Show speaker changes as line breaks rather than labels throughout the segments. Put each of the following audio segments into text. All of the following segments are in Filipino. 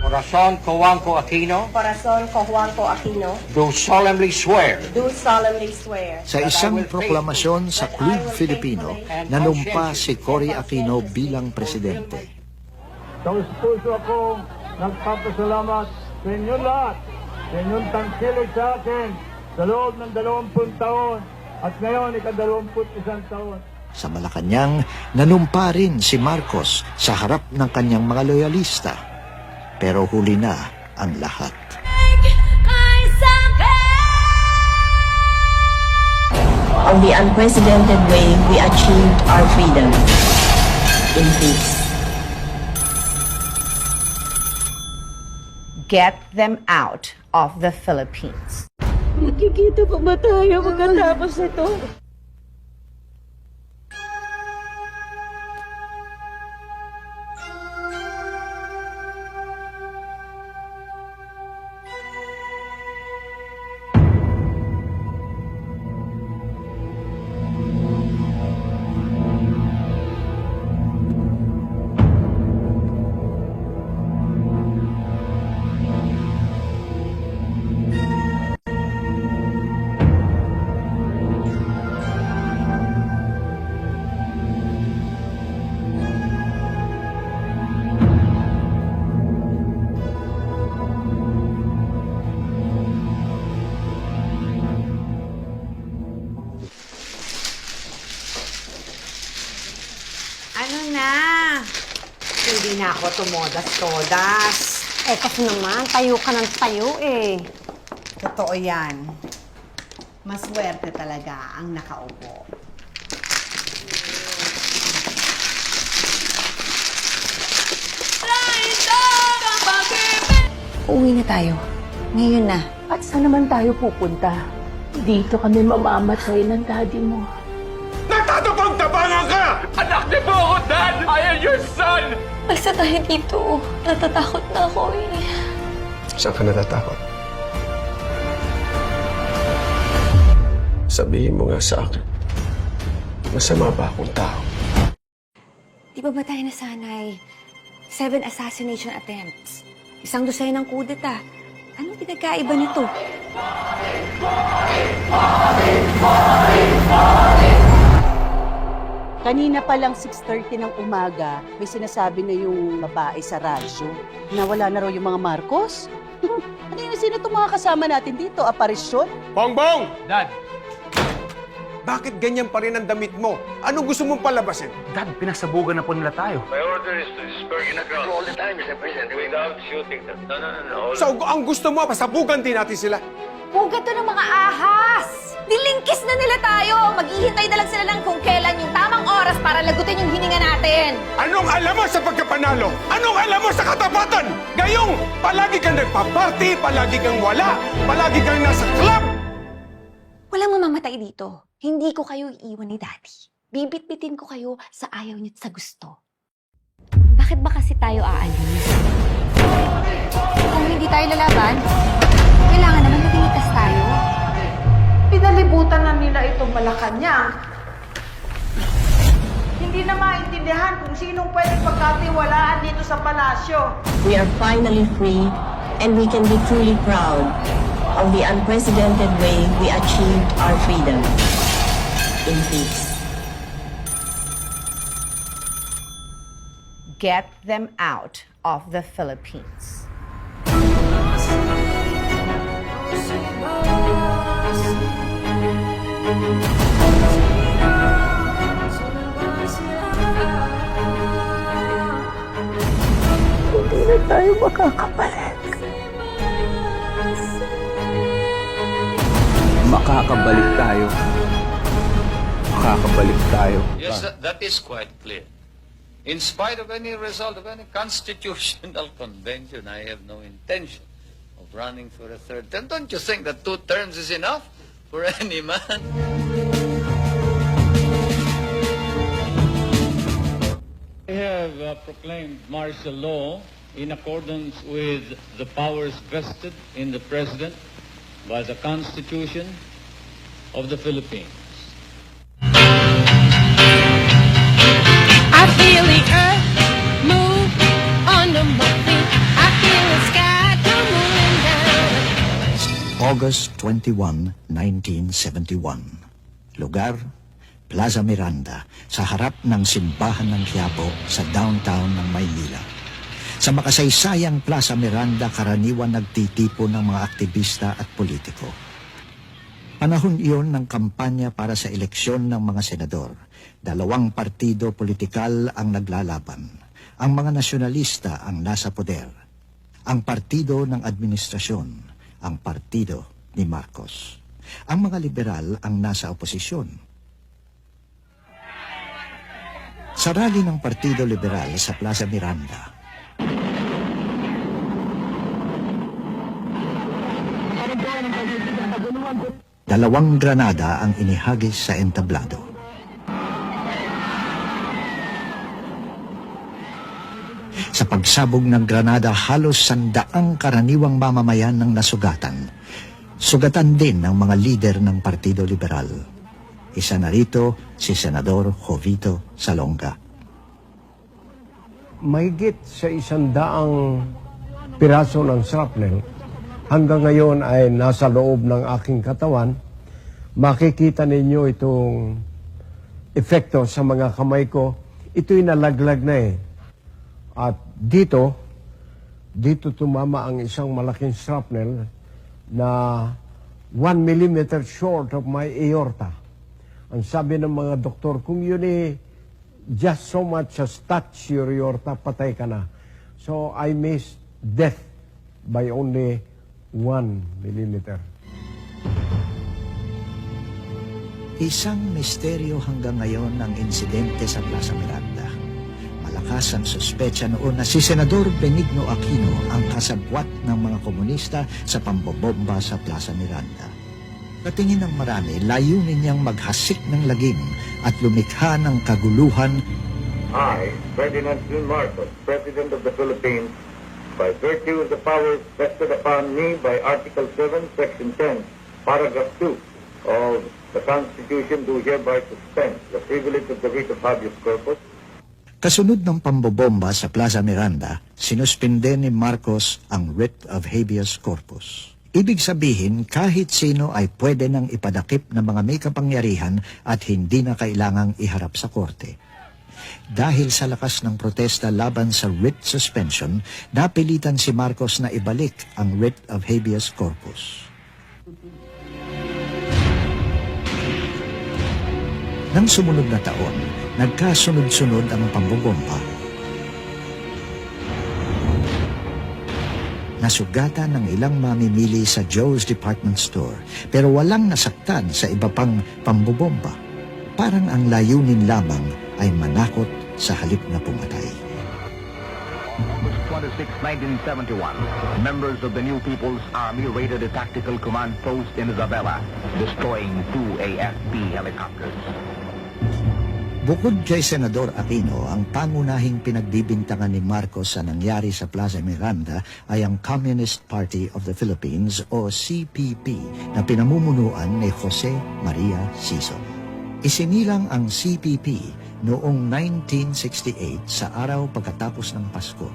Corazon Cojuangco Aquino,
Corazon Cojuangco Aquino,
do solemnly swear
do solemnly swear
Sa isang proklamasyon sa Club Filipino, nanumpa si Cory Aquino bilang presidente.
Taos puso akong nagpapasalamat sa inyo lahat, sa inyong tangkilig sa akin sa loob ng 20 taon at ngayon ika-21 taon.
Sa Malacanang, nanumpa rin si Marcos sa harap ng kanyang mga loyalista. Pero huli na ang lahat.
Of the unprecedented way we achieved our freedom in peace.
Get them out of the Philippines.
Nakikita pa ba tayo pagkatapos nito?
Ano na? Hindi na ako tumodas-todas.
Eh, kasi naman, tayo ka ng tayo eh.
Totoo yan. Maswerte talaga ang nakaupo.
Uuwi na tayo. Ngayon na.
At saan naman tayo pupunta? Dito kami mamamatay ng daddy mo.
Nagtatapang-tapangan ka! Anak niyo po ako, Dad! I am your son!
Basta tayo dito. Natatakot na ako eh.
Saan ka natatakot? Sabihin mo nga sa akin, masama ba akong tao?
Di ba tayo nasanay? 7 assassination attempts. 1 dosenang kudeta. Anong pinagkaiba nito?
Kanina pa lang 6:30 ng umaga, may sinasabi na yung babae sa radyo na wala na raw yung mga Marcos. Ano yun, sino itong mga kasama natin dito? Aparisyon?
Bongbong! Dad! Bakit ganyan pa rin ang damit mo? Anong gusto mong palabasin?
Dad, pinasabugan na po nila tayo.
My order is to disperse the crowd all the time, Mr. President, without shooting them. No.
So, ang gusto mo, pasabugan din natin sila.
Pugat to ng mga ahas! Nilingkis na nila tayo! Maghihintay na lang sila ng kung kailan yung tamang oras para lagutin yung hininga natin!
Anong alam mo sa pagkapanalo? Anong alam mo sa katapatan? Gayong, palagi kang nagpa-party, palagi kang wala, palagi kang nasa club!
Walang mamamatay dito. Hindi ko kayo iiwan ni Daddy. Bibit-bitin ko kayo sa ayaw niyo at sa gusto. Bakit ba kasi tayo aalis? Kung hindi tayo lalaban, kailangan naman maging ligtas tayo.
Pinalibutan na nila itong Malacanang. Hindi na maintindihan kung sinong pwedeng pagkatiwalaan dito sa palasyo.
We are finally free and we can be truly proud of the unprecedented way we achieved our freedom in peace.
Get them out of the Philippines.
Hindi na tayo makakabalik.
Makakabalik tayo. Makakabalik tayo.
Yes, that is quite clear. In spite of any result of any constitutional convention, I have no intention of running for a third term. Don't you think that 2 terms is enough for any man?
I have proclaimed martial law in accordance with the powers vested in the President by the Constitution of the Philippines.
I feel the earth move under my feet. I feel the
August 21, 1971. Lugar, Plaza Miranda, sa harap ng simbahan ng Quiapo sa downtown ng Maynila. Sa makasaysayang Plaza Miranda, karaniwan nagtitipon ng mga aktivista at politiko. Panahon iyon ng kampanya para sa eleksyon ng mga senador. 2 partido politikal ang naglalaban. Ang mga nasyonalista ang nasa poder. Ang partido ng administrasyon, ang partido ni Marcos. Ang mga liberal ang nasa oposisyon. Sa rally ng Partido Liberal sa Plaza Miranda, dalawang granada ang inihagis sa entablado. Sa pagsabog ng granada, halos 100 karaniwang mamamayan ng nasugatan. Sugatan din ng mga lider ng Partido Liberal. Isa na rito si Senador Jovito Salonga.
Mahigit sa 100 piraso ng shrapnel hanggang ngayon ay nasa loob ng aking katawan. Makikita ninyo itong epekto sa mga kamay ko. Ito'y nalaglag na eh. At dito tumama ang isang malaking shrapnel na 1 millimeter short of my aorta. Ang sabi ng mga doktor, kung yun eh, just so much as touch your aorta, patay ka na. So I missed death by only 1 millimeter.
Isang misteryo hanggang ngayon ang insidente sa Plaza Miranda. Malakas ang suspecha noon na si Senador Benigno Aquino ang kasabwat ng mga komunista sa pambobomba sa Plaza Miranda. Sa tingin ng marami, layunin niyang maghasik ng lagim at lumikha ng kaguluhan.
I, Ferdinand C. Marcos, President of the Philippines, by virtue of the powers vested upon me by Article 7, Section 10, Paragraph 2 of the Constitution, do hereby suspend the privilege of the writ of habeas corpus.
Kasunod ng pambobomba sa Plaza Miranda, sinuspinde ni Marcos ang writ of habeas corpus. Ibig sabihin, kahit sino ay pwede nang ipadakip ng mga may kapangyarihan at hindi na kailangang iharap sa korte. Dahil sa lakas ng protesta laban sa writ suspension, napilitan si Marcos na ibalik ang writ of habeas corpus. Nang sumunod na taon, nagkasunod-sunod ang pambobomba. Nasugatan ng ilang mamimili sa Joe's Department Store, pero walang nasaktan sa iba pang pambobomba. Parang ang layunin lamang ay manakot sa halip na pumatay.
August 26, 1971, members of the New People's Army raided a tactical command post in Isabela, destroying 2 AFP helicopters.
Bukod kay Senador Aquino, ang pangunahing pinagbibintangan ni Marcos sa nangyari sa Plaza Miranda ay ang Communist Party of the Philippines o CPP na pinamumunuan ni Jose Maria Sison. Isinilang ang CPP noong 1968 sa araw pagkatapos ng Pasko.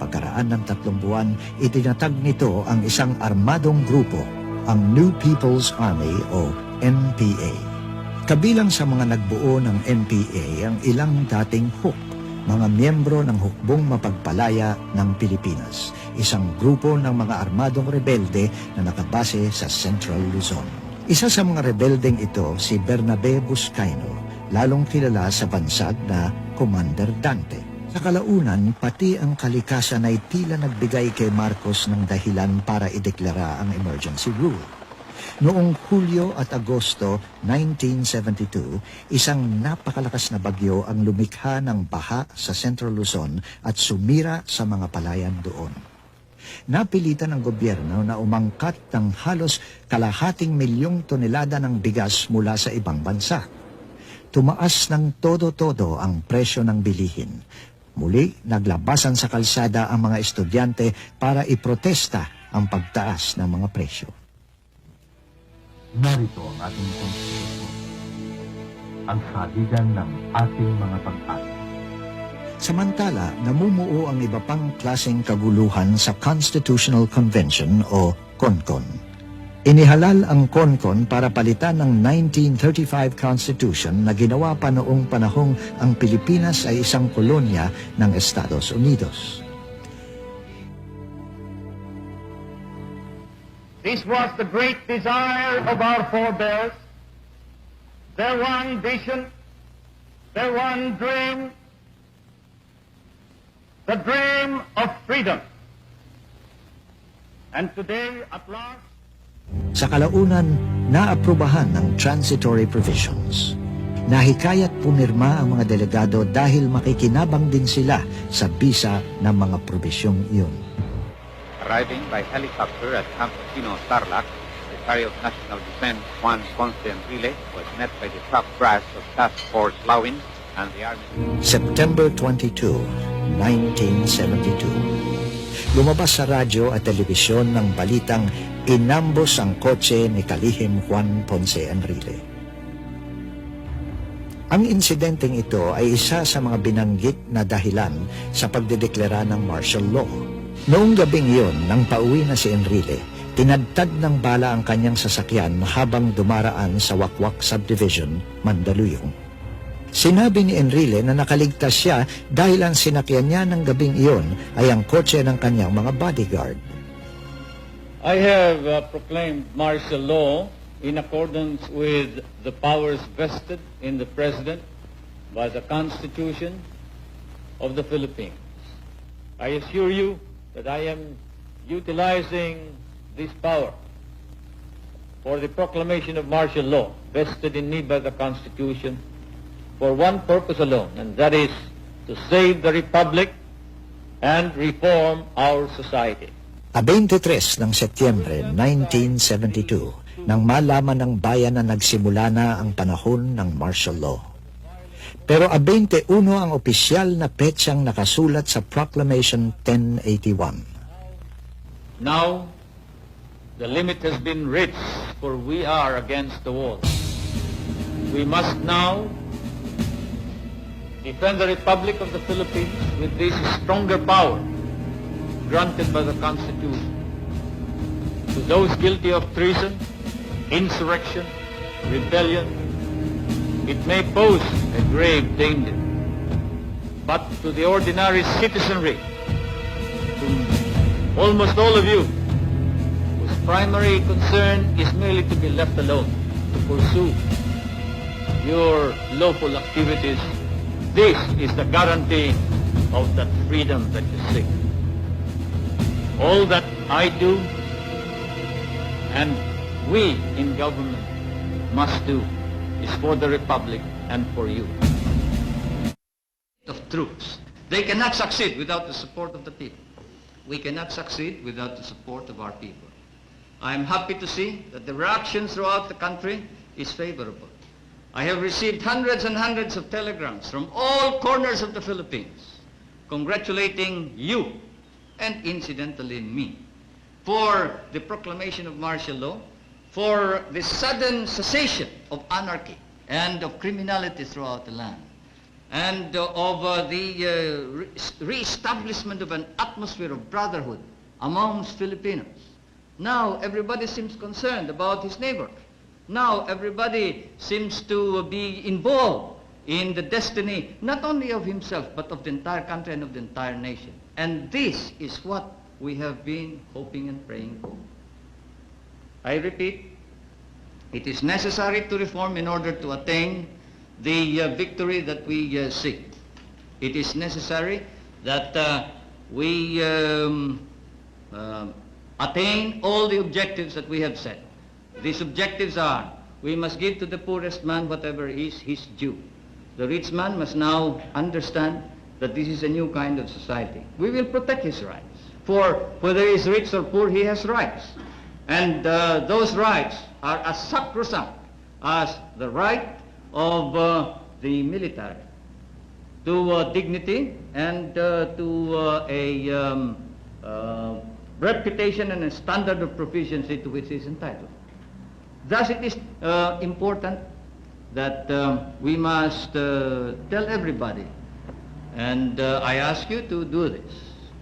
Pagkaraan ng 3 buwan, itinatag nito ang isang armadong grupo, ang New People's Army o NPA. Kabilang sa mga nagbuo ng NPA ang ilang dating HUK, mga miyembro ng Hukbong Mapagpalaya ng Pilipinas, isang grupo ng mga armadong rebelde na nakabase sa Central Luzon. Isa sa mga rebeldeng ito si Bernabe Buscaino, lalong kilala sa bansag na Commander Dante. Sa kalaunan, pati ang kalikasan ay tila nagbigay kay Marcos ng dahilan para ideklara ang emergency rule. Noong Hulyo at Agosto 1972, isang napakalakas na bagyo ang lumikha ng baha sa Central Luzon at sumira sa mga palayan doon. Napilitan ng gobyerno na umangkat ng halos 250,000 tonelada ng bigas mula sa ibang bansa. Tumaas ng todo-todo ang presyo ng bilihin. Muli, naglabasan sa kalsada ang mga estudyante para iprotesta ang pagtaas ng mga presyo.
Narito ang ating konstitusyon, ang saligan ng ating mga pag-asa.
Samantala, namumuo ang iba pang klaseng kaguluhan sa Constitutional Convention o CONCON. Inihalal ang CONCON para palitan ng 1935 Constitution na ginawa pa noong panahong ang Pilipinas ay isang kolonya ng Estados Unidos.
This was the great desire of our forebears, their one vision, their one dream, the dream of freedom. And today, at last,
Sa kalaunan, naaprubahan ng transitory provisions. Nahikayat pumirma ang mga delegado dahil makikinabang din sila sa bisa ng mga probisyong iyon.
Arriving by helicopter at Camp Casino, Tarlac, Secretary of National Defense Juan Ponce Enrile was met by the top brass of Task Force Lawin and the Army.
September 22, 1972. Lumabas sa radyo at telebisyon ng balitang inambos ang kotse ni kalihim Juan Ponce Enrile. Ang insidenteng ito ay isa sa mga binanggit na dahilan sa pagdedeklara ng martial law. Noong gabing iyon, nang pauwi na si Enrile, tinadtad ng bala ang kanyang sasakyan habang dumaraan sa Wakwak Subdivision, Mandaluyong. Sinabi ni Enrile na nakaligtas siya dahil ang sinakyan niya ng gabing iyon ay ang kotse ng kanyang mga bodyguard.
I have proclaimed martial law in accordance with the powers vested in the President by the Constitution of the Philippines. I assure you that I am utilizing this power for the proclamation of martial law vested in me by the Constitution for one purpose alone, and that is to save the Republic and reform our society.
23 ng Setyembre 1972, nang malaman ng bayan na nagsimula na ang panahon ng martial law. Pero 21 ang opisyal na petsang nakasulat sa Proclamation 1081.
Now, the limit has been reached, for we are against the wall. We must now defend the Republic of the Philippines with this stronger power granted by the Constitution. To those guilty of treason, insurrection, rebellion, it may pose a grave danger. But to the ordinary citizenry, to almost all of you, whose primary concern is merely to be left alone, to pursue your lawful activities, this is the guarantee of that freedom that you seek. All that I do and we in government must do is for the Republic and for you. Of troops. They cannot succeed without the support of the people. We cannot succeed without the support of our people. I am happy to see that the reaction throughout the country is favorable. I have received hundreds and hundreds of telegrams from all corners of the Philippines congratulating you and incidentally me for the proclamation of martial law, for the sudden cessation of anarchy and of criminality throughout the land, and of the re-establishment of an atmosphere of brotherhood amongst Filipinos. Now everybody seems concerned about his neighbor. Now everybody seems to be involved in the destiny not only of himself but of the entire country and of the entire nation. And this is what we have been hoping and praying for. I repeat, it is necessary to reform in order to attain the victory that we seek. It is necessary that we attain all the objectives that we have set. These objectives are, we must give to the poorest man whatever is his due. The rich man must now understand that this is a new kind of society. We will protect his rights. For whether he is rich or poor, he has rights. And those rights are as sacrosanct as the right of the military to dignity and to a reputation and a standard of proficiency to which he is entitled. Thus it is important that we must tell everybody, and I ask you to do this,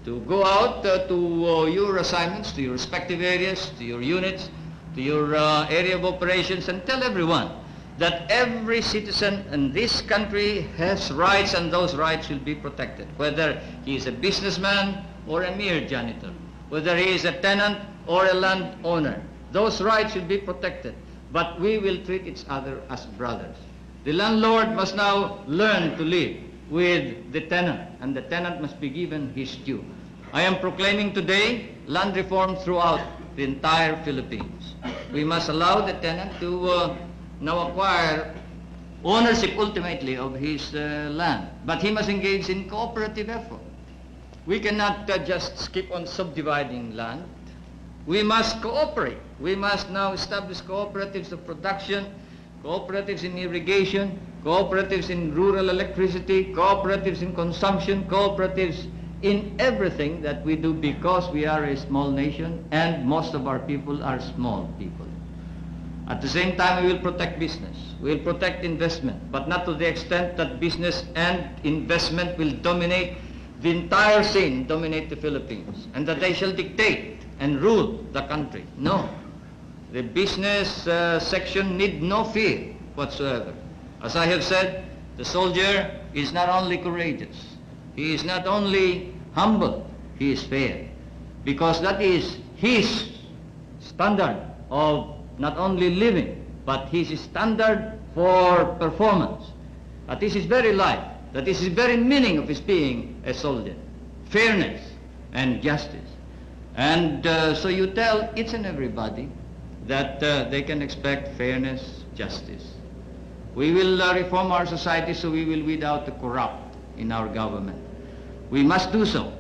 to go out to your assignments, to your respective areas, to your units,
to your area of operations and tell everyone that every citizen in this country has rights and those rights will be protected, whether he is a businessman or a mere janitor, whether he is a tenant or a landowner. Those rights will be protected, but we will treat each other as brothers. The landlord must now learn to live with the tenant, and the tenant must be given his due. I am proclaiming today land reform throughout the entire Philippines. We must allow the tenant to now acquire ownership ultimately of his land, but he must engage in cooperative effort. We cannot just skip on subdividing land. We must cooperate. We must now establish cooperatives of production, cooperatives in irrigation, cooperatives in rural electricity, cooperatives in consumption, cooperatives in everything that we do, because we are a small nation and most of our people are small people. At the same time, we will protect business. We will protect investment, but not to the extent that business and investment will dominate the entire scene, dominate the Philippines, and that they shall dictate and rule the country. No. The business section need no fear whatsoever. As I have said, the soldier is not only courageous, he is not only humble, he is fair, because that is his standard of not only living, but his standard for performance. That is his very life, that is his very meaning of his being a soldier. Fairness and justice. And so you tell each and everybody that they can expect fairness, justice. We will reform our society so we will weed out the corrupt in our government. We must do so,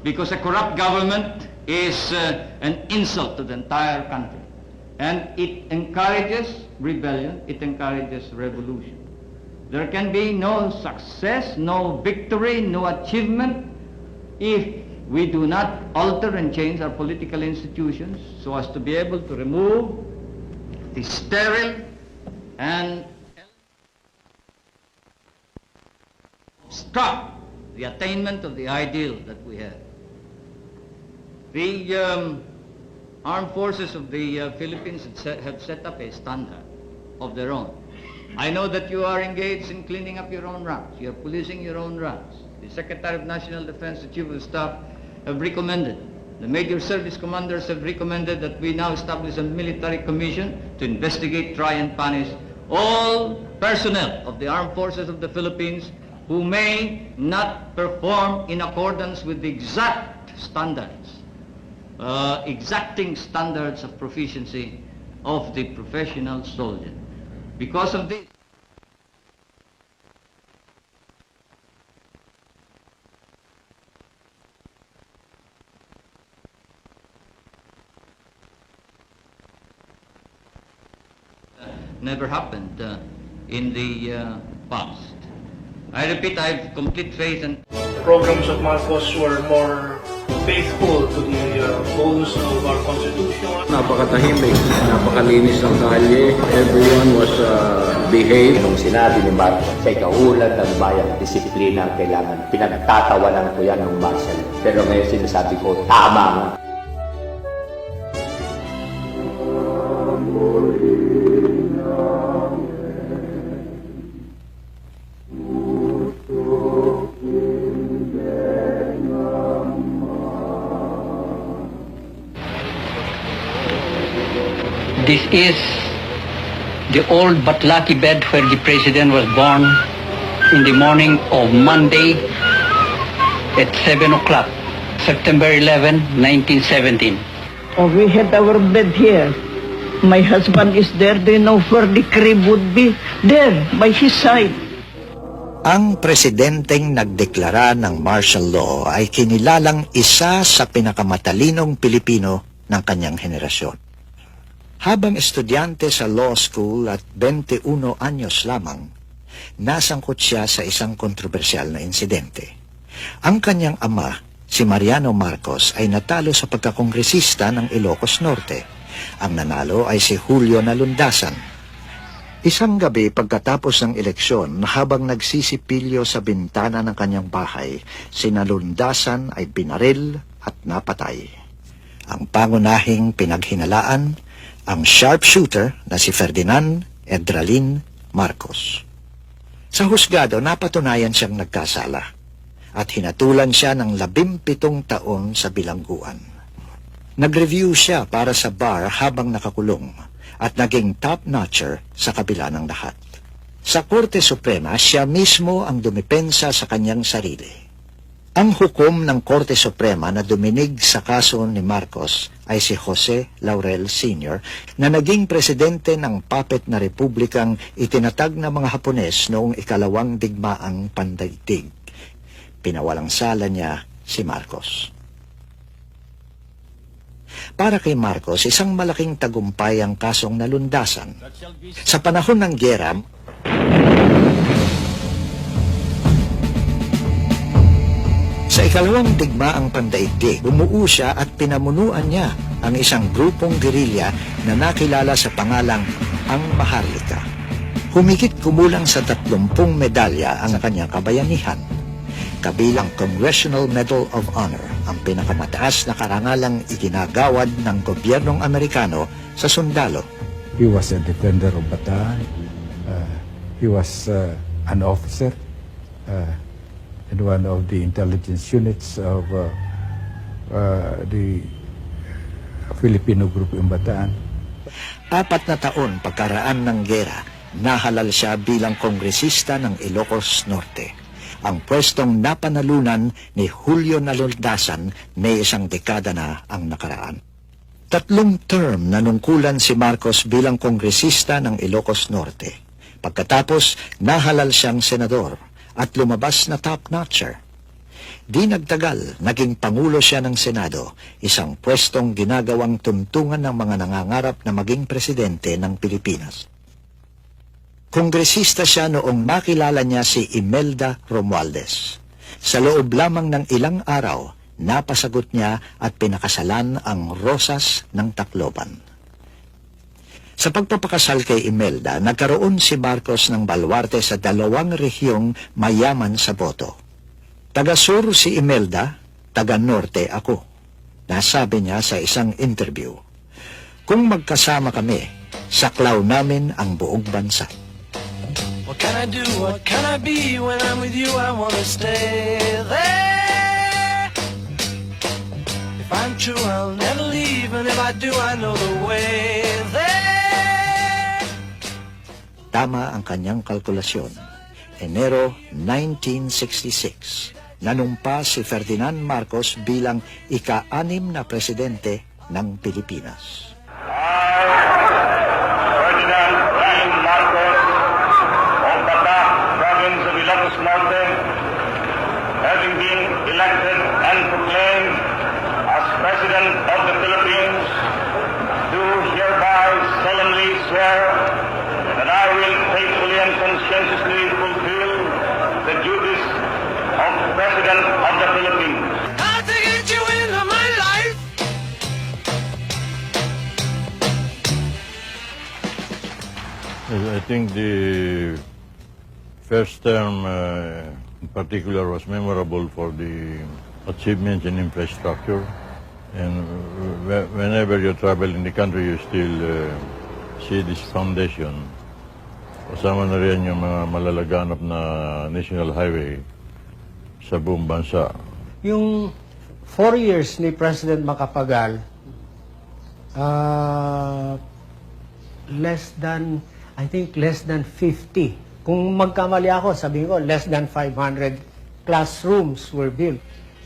because a corrupt government is an insult to the entire country. And it encourages rebellion, it encourages revolution. There can be no success, no victory, no achievement if we do not alter and change our political institutions so as to be able to remove the sterile and obstruct the attainment of the ideal that we have. The armed forces of the Philippines have set up a standard of their own. I know that you are engaged in cleaning up your own ranks. You are policing your own ranks. The Secretary of National Defense, the Chief of Staff, have recommended, the major service commanders have recommended that we now establish a military commission to investigate, try and punish all personnel of the armed forces of the Philippines who may not perform in accordance with the exact standards, exacting standards of proficiency of the professional soldier. Because of this, never happened in the past. I repeat, I have complete faith in
programs of Marcos were more faithful to the goals of our Constitution.
Napakatahimik, napakalinis ng kalye. Everyone was behaved.
Nung sinabi ni Marcos sa ikaulat ng bayang disiplina, kailangan pinagtatawanan ko yan ng martial. Pero ngayon sinasabi ko, tama nga.
This is the old but lucky bed where the president was born in the morning of Monday at 7 o'clock, September 11, 1917.
Oh, we had our bed here. My husband is there. Do you know where the crib would be? There, by his side.
Ang presidenteng nagdeklara ng martial law ay kinilalang isa sa pinakamatalinong Pilipino ng kanyang henerasyon. Habang estudyante sa law school at 21 anyos lamang, nasangkot siya sa isang kontrobersyal na insidente. Ang kanyang ama, si Mariano Marcos, ay natalo sa pagkakongresista ng Ilocos Norte. Ang nanalo ay si Julio Nalundasan. Isang gabi pagkatapos ng eleksyon, habang nagsisipilyo sa bintana ng kanyang bahay, si Nalundasan ay binaril at napatay. Ang pangunahing pinaghinalaan ang sharpshooter na si Ferdinand Edralin Marcos. Sa husgado, napatunayan siyang nagkasala at hinatulan siya ng 17 taon sa bilangguan. Nag-review siya para sa bar habang nakakulong at naging top-notcher sa kabila ng lahat. Sa Korte Suprema, siya mismo ang dumipensa sa kanyang sarili. Ang hukom ng Korte Suprema na duminig sa kaso ni Marcos ay si Jose Laurel Sr. na naging presidente ng puppet na republikang itinatag ng mga Hapones noong ikalawang digmaang pandaigdig. Pinawalang sala niya si Marcos. Para kay Marcos, isang malaking tagumpay ang kasong nalundasan. Sa panahon ng giyera, sa ikalawang digmaang pandaigdig, bumuo siya at pinamunuan niya ang isang grupong gerilya na nakilala sa pangalang Ang Maharlika. Humigit kumulang sa 30 medalya ang kanyang kabayanihan. Kabilang Congressional Medal of Honor, ang pinakamataas na karangalang iginagawad ng gobyernong Amerikano sa sundalo.
He was a defender of Bataan. He was an officer in one of the intelligence units of the Filipino group in Bataan.
4 na taon pagkaraan ng gera, nahalal siya bilang kongresista ng Ilocos Norte. Ang pwestong napanalunan ni Julio Naloldasan may 1 dekada na ang nakaraan. 3 term nanungkulan si Marcos bilang kongresista ng Ilocos Norte. Pagkatapos, nahalal siyang senador at lumabas na top-notcher. Di nagtagal, naging pangulo siya ng Senado, isang pwestong ginagawang tuntungan ng mga nangangarap na maging presidente ng Pilipinas. Kongresista siya noong makilala niya si Imelda Romualdez. Sa loob lamang ng ilang araw, napasagot niya at pinakasalan ang Rosas ng Tacloban. Sa pagpapakasal kay Imelda, nagkaroon si Marcos ng baluarte sa 2 rehiyong mayaman sa boto. Taga-sur si Imelda, taga-norte ako. Nasabi niya sa isang interview, "Kung magkasama kami, saklaw namin ang buong bansa."
What can I do? What can I be? When I'm with you, I wanna stay there. If I'm true, I'll never leave, and if I do, I know the way there.
Tama ang kanyang kalkulasyon. Enero 1966, nanumpa si Ferdinand Marcos bilang ika-6 na presidente ng Pilipinas.
Ferdinand P. Marcos of Bata, province of Ilocos Norte, having been elected and proclaimed as President of the Philippines, do hereby solemnly swear that I will faithfully and conscientiously fulfill the duties of President of the Philippines.
Hard to get you into my life.
I think the first term in particular was memorable for the achievements in infrastructure. And whenever you travel in the country, you still see this foundation. Kasama na rin yung mga malalaganap na national highway sa buong bansa.
Yung 4 years ni President Macapagal, I think less than 50. Kung magkamali ako, sabihin ko, less than 500 classrooms were built.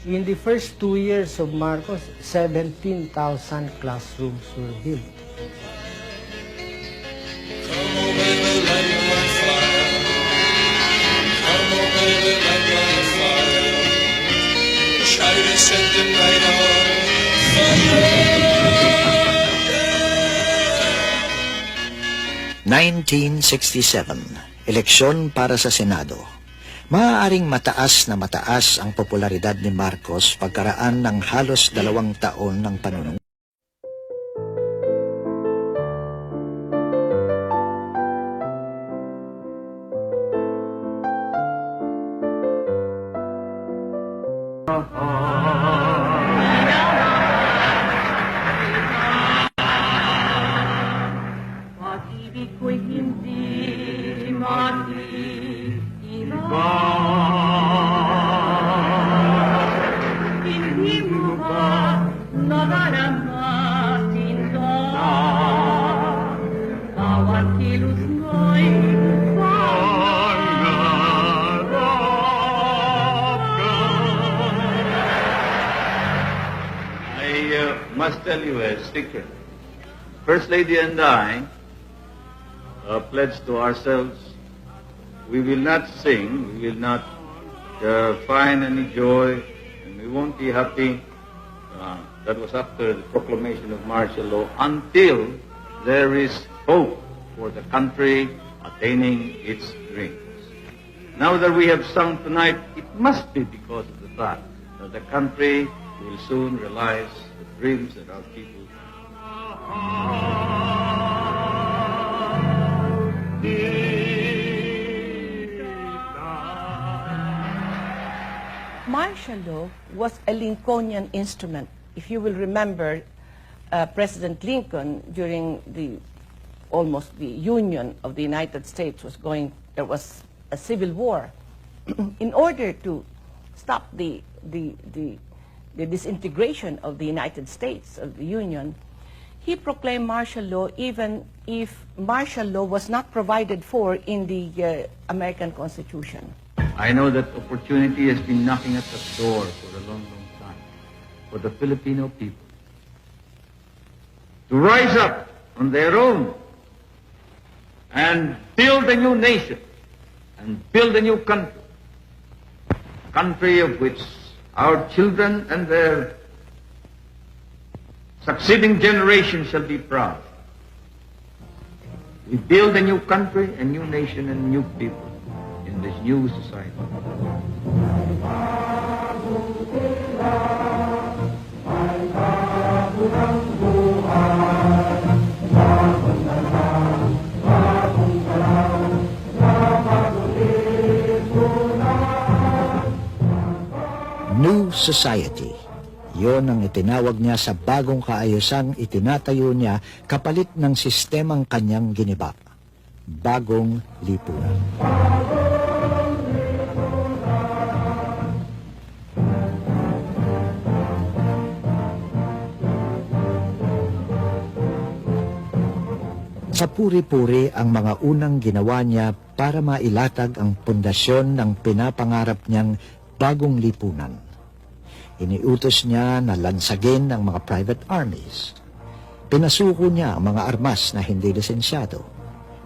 In the first 2 years of Marcos, 17,000 classrooms were built.
Try to set them right on fire.
1967, eleksyon para sa Senado. Maaaring mataas na mataas ang popularidad ni Marcos pagkaraan ng halos 2 taon ng panunungkulan.
I must tell you a secret. First Lady and I pledged to ourselves, we will not sing, we will not find any joy, and we won't be happy. That was after the proclamation of martial law, until there is hope for the country attaining its dreams. Now that we have sung tonight, it must be because of the fact that the country will soon realize the dreams that our people
Martial law was a Lincolnian instrument. If you will remember, President Lincoln, during almost the union of the United States there was a civil war. In order to stop the disintegration of the United States, of the Union, he proclaimed martial law even if martial law was not provided for in the American Constitution.
I know that opportunity has been knocking at the door for a long, long time for the Filipino people to rise up on their own and build a new nation and build a new country, a country of which our children and their succeeding generations shall be proud. We build a new country, a new nation, and new people in this new society.
New Society. Yon ang itinawag niya sa bagong kaayusang itinatayo niya kapalit ng sistemang kanyang giniba. Bagong lipunan. Sa puri-puri ang mga unang ginawa niya para mailatag ang pundasyon ng pinapangarap niyang bagong lipunan. Iniutos niya na lansagin ang mga private armies. Pinasuko niya ang mga armas na hindi lisensyado.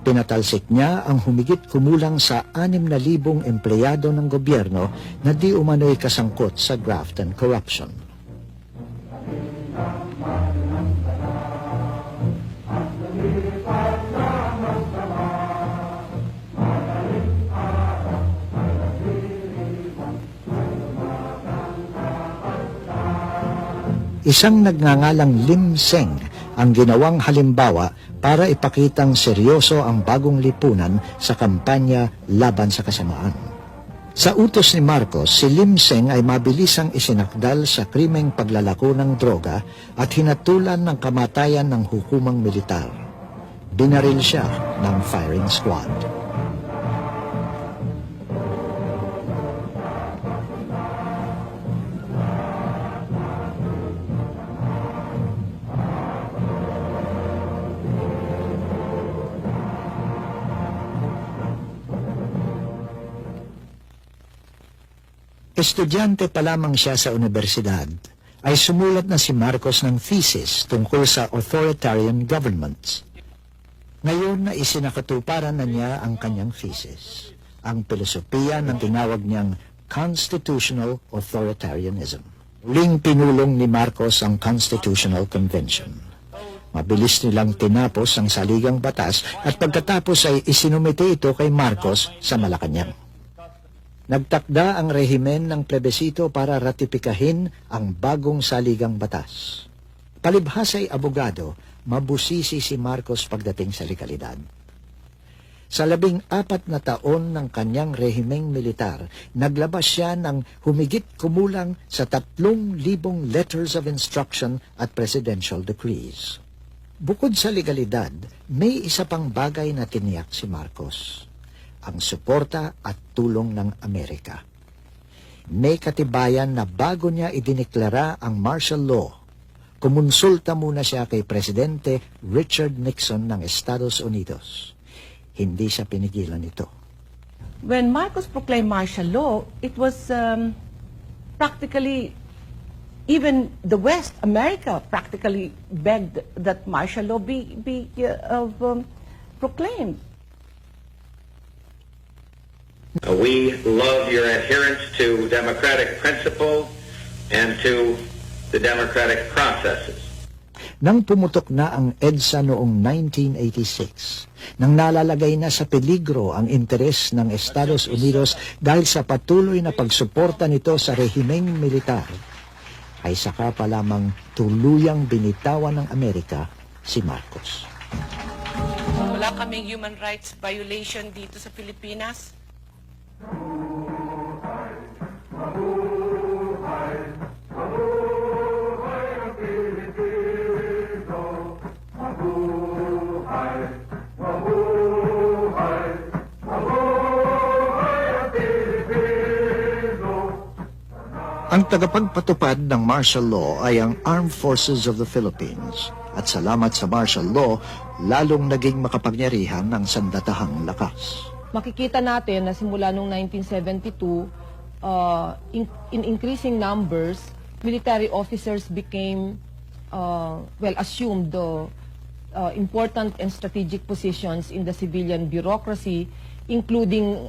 Pinatalsik niya ang humigit kumulang sa 6,000 empleyado ng gobyerno na di umano'y kasangkot sa graft and corruption. Isang nagngangalang Lim Seng ang ginawang halimbawa para ipakitang seryoso ang bagong lipunan sa kampanya laban sa kasamaan. Sa utos ni Marcos, si Lim Seng ay mabilisang isinakdal sa krimeng paglalako ng droga at hinatulan ng kamatayan ng hukumang militar. Binaril siya ng firing squad. Estudyante pa lamang siya sa universidad, ay sumulat na si Marcos ng thesis tungkol sa authoritarian governments. Ngayon na isinakatuparan na niya ang kanyang thesis, ang filosofiya ng tinawag niyang constitutional authoritarianism. Muling pinulong ni Marcos ang Constitutional Convention. Mabilis nilang tinapos ang saligang batas at pagkatapos ay isinumite ito kay Marcos sa Malacanang. Nagtakda ang rehimen ng plebisito para ratipikahin ang bagong saligang batas. Palibhas ay abogado, mabusisi si Marcos pagdating sa legalidad. Sa 14 na taon ng kanyang rehimeng militar, naglabas siya ng humigit kumulang sa 3,000 letters of instruction at presidential decrees. Bukod sa legalidad, may isa pang bagay na tiniyak si Marcos: ang suporta at tulong ng Amerika. May katibayan na bago niya idineklara ang martial law, kumonsulta muna siya kay Presidente Richard Nixon ng Estados Unidos. Hindi siya pinigilan ito.
When Marcos proclaimed martial law, it was practically, even the West, America, practically begged that martial law be proclaimed.
We love your adherence to democratic principles and to the democratic processes.
Nang pumutok na ang EDSA noong 1986, nang nalalagay na sa peligro ang interes ng Estados Unidos dahil sa patuloy na pagsuporta nito sa rehimeng militar, ay saka pa lamang tuluyang binitawan ng Amerika si Marcos.
Wala kaming human rights violation dito sa Pilipinas.
Ang tagapagpatupad ng martial law ay ang Armed Forces of the Philippines. At salamat sa martial law, lalong naging makapangyarihan ng sandatahang lakas.
Makikita natin na simula noong 1972, in increasing numbers, military officers became, assumed the important and strategic positions in the civilian bureaucracy, including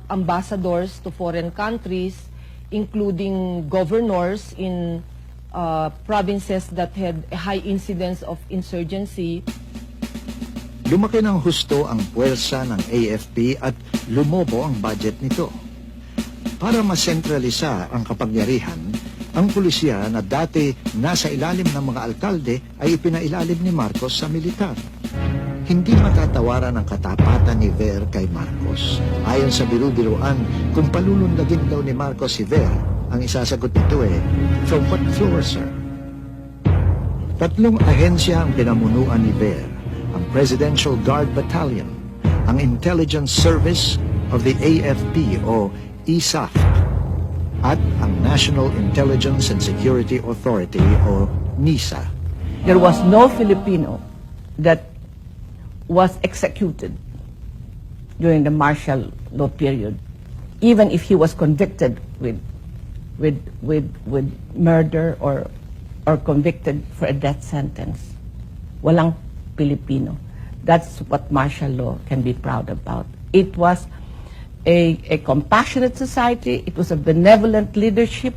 ambassadors to foreign countries, including governors in provinces that had a high incidence of insurgency.
Lumaki ng husto ang puwersa ng AFP at lumobo ang budget nito. Para masentralisa ang kapangyarihan, ang pulisya na dati nasa ilalim ng mga alkalde ay ipinailalim ni Marcos sa militar. Hindi matatawaran ang katapatan ni Ver kay Marcos. Ayon sa biru-biruan, kung palulundagin daw ni Marcos si Ver, ang isasagot nito from what floor, sir? 3 ahensya ang pinamunuan ni Ver: ang Presidential Guard Battalion, ang Intelligence Service of the AFP o ISAF, at ang National Intelligence and Security Authority o NISA.
There was no Filipino that was executed during the martial law period, even if he was convicted with murder or convicted for a death sentence. Walang Filipino. That's what martial law can be proud about. It was a compassionate society. It was a benevolent leadership.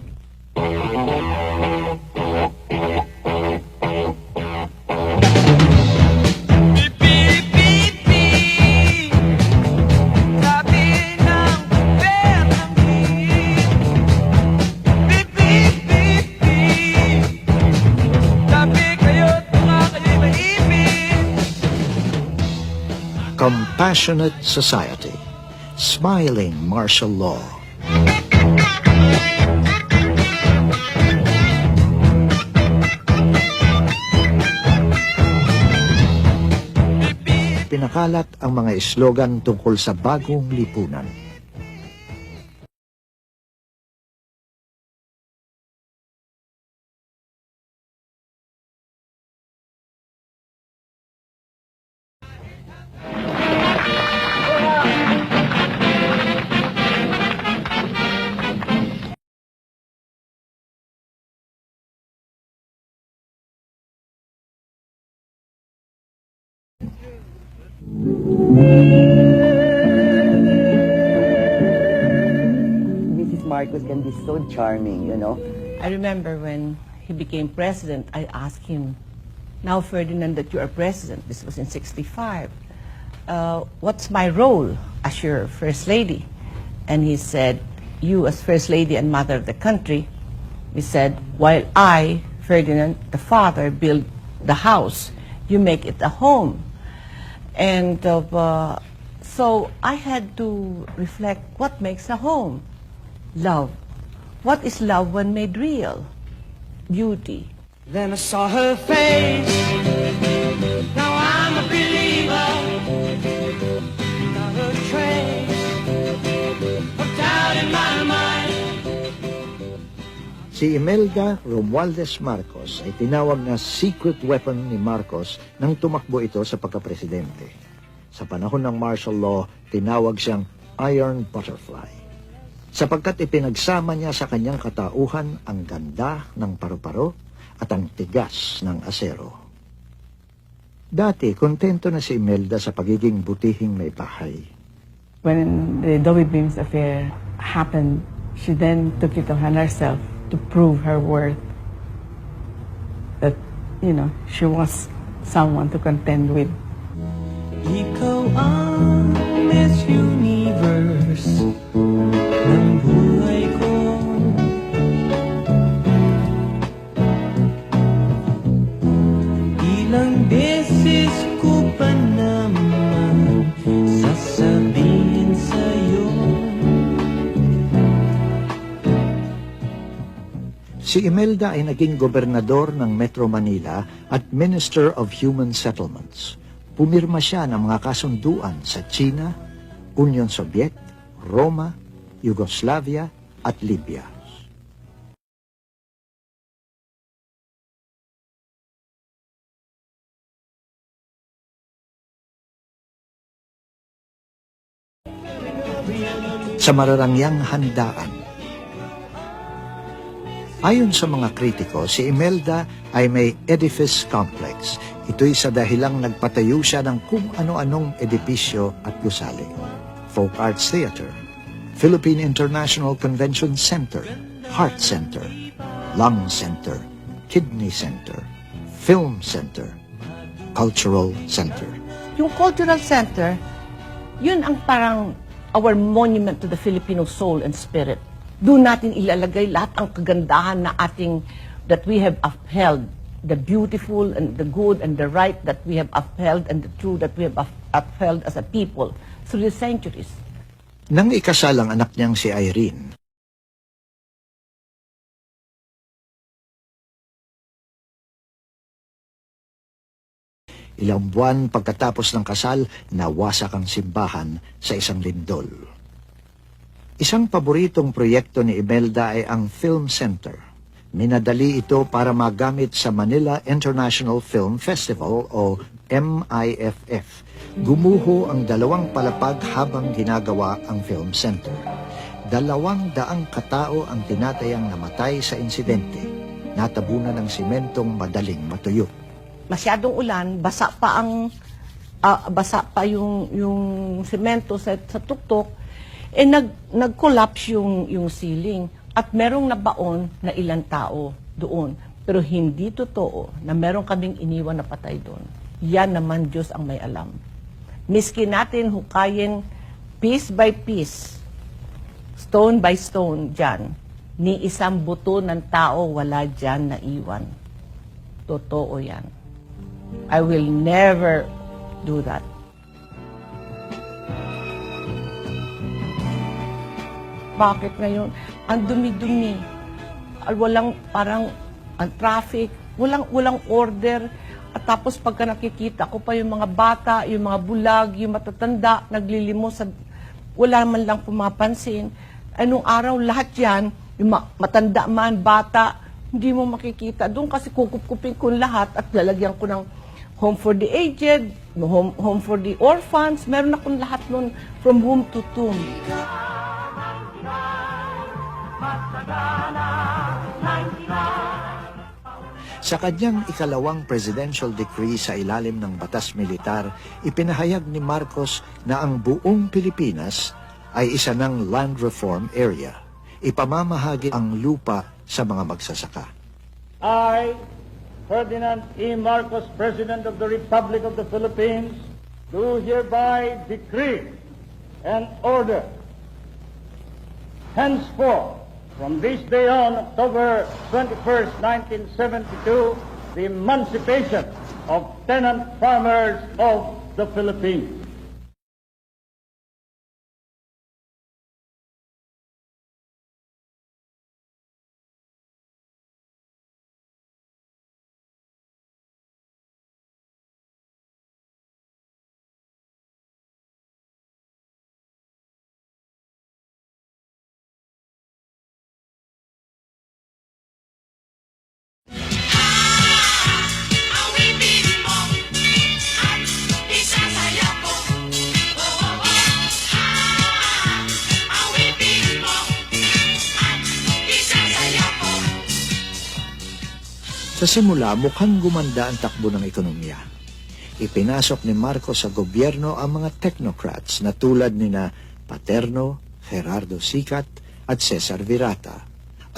Compassionate society, smiling martial law. Pinakalat ang mga slogan tungkol sa bagong lipunan.
Mrs. Marcos can be so charming, you know.
I remember when he became president, I asked him, now Ferdinand, that you are president, this was in 65, what's my role as your first lady? And he said, you as first lady and mother of the country, he said, while I, Ferdinand, the father, build the house, you make it a home. And so I had to reflect, what makes a home? Love. What is love when made real? Beauty.
Then I saw her face. Now I'm a believer. Not a trace of doubt in my mind.
Si Imelda Romualdez Marcos ay tinawag na secret weapon ni Marcos nang tumakbo ito sa pagkapresidente. Sa panahon ng martial law, tinawag siyang Iron Butterfly, sapagkat ipinagsama niya sa kanyang katauhan ang ganda ng paru-paro at ang tigas ng asero. Dati, kontento na si Imelda sa pagiging butihing may bahay.
When the Dolby Beams affair happened, she then took it upon herself to prove her worth, that, she was someone to contend with.
Ikaw ang Miss Universe ng buhay ko. Ilang beses ko pa naman sasabihin sa'yo.
Si Imelda ay naging gobernador ng Metro Manila at Minister of Human Settlements. Pumirma siya ng mga kasunduan sa China, Union Soviet, Roma, Yugoslavia at Libya. Sa mararangyang handaan, ayon sa mga kritiko, si Imelda ay may edifice complex. Ito'y sa dahilang nagpatayo siya ng kung ano-anong edipisyo at gusali. Folk Arts Theater, Philippine International Convention Center, Heart Center, Lung Center, Kidney Center, Film Center, Cultural Center.
Yung Cultural Center, yun ang parang our monument to the Filipino soul and spirit. Doon natin ilalagay lahat ang kagandahan na that we have upheld, the beautiful and the good and the right that we have upheld and the true that we have upheld as a people through the centuries.
Nang ikasal ang anak niyang si Irene, ilang buwan pagkatapos ng kasal, nawasak ang simbahan sa isang lindol. Isang paboritong proyekto ni Imelda ay ang Film Center. Minadali ito para magamit sa Manila International Film Festival o MIFF. Gumuho ang 2 palapag habang ginagawa ang Film Center. 200 katao ang tinatayang namatay sa insidente. Natabunan ng simentong madaling matuyo.
Masyadong ulan, basa pa yung semento sa tuktok, nag-collapse yung ceiling at merong nabaon na ilang tao doon. Pero hindi totoo na meron kaming iniwan na patay doon. Yan naman Diyos ang may alam. Miski natin hukayin piece by piece, stone by stone dyan, ni isang buto ng tao wala dyan na iwan. Totoo yan. I will never do that. Bakit ngayon? Ang dumi-dumi. Walang parang ang traffic, walang order. At tapos pagka nakikita ko pa yung mga bata, yung mga bulag, yung matatanda, naglilimos, wala man lang pumapansin. Anong araw lahat yan, yung matanda man, bata, hindi mo makikita. Doon kasi kukupkupin ko lahat at lalagyan ko ng home for the aged, home for the orphans. Meron akong lahat nun from womb to tomb.
Sa kanyang ikalawang presidential decree sa ilalim ng batas militar, ipinahayag ni Marcos na ang buong Pilipinas ay isa ng land reform area. Ipamamahagi ang lupa sa mga magsasaka.
I, Ferdinand E. Marcos, President of the Republic of the Philippines, do hereby decree and order henceforth, from this day on, October 21st, 1972, the emancipation of tenant farmers of the Philippines.
Sa simula, mukhang gumanda ang takbo ng ekonomiya. Ipinasok ni Marcos sa gobyerno ang mga technocrats na tulad nina Paterno, Gerardo Sicat at Cesar Virata.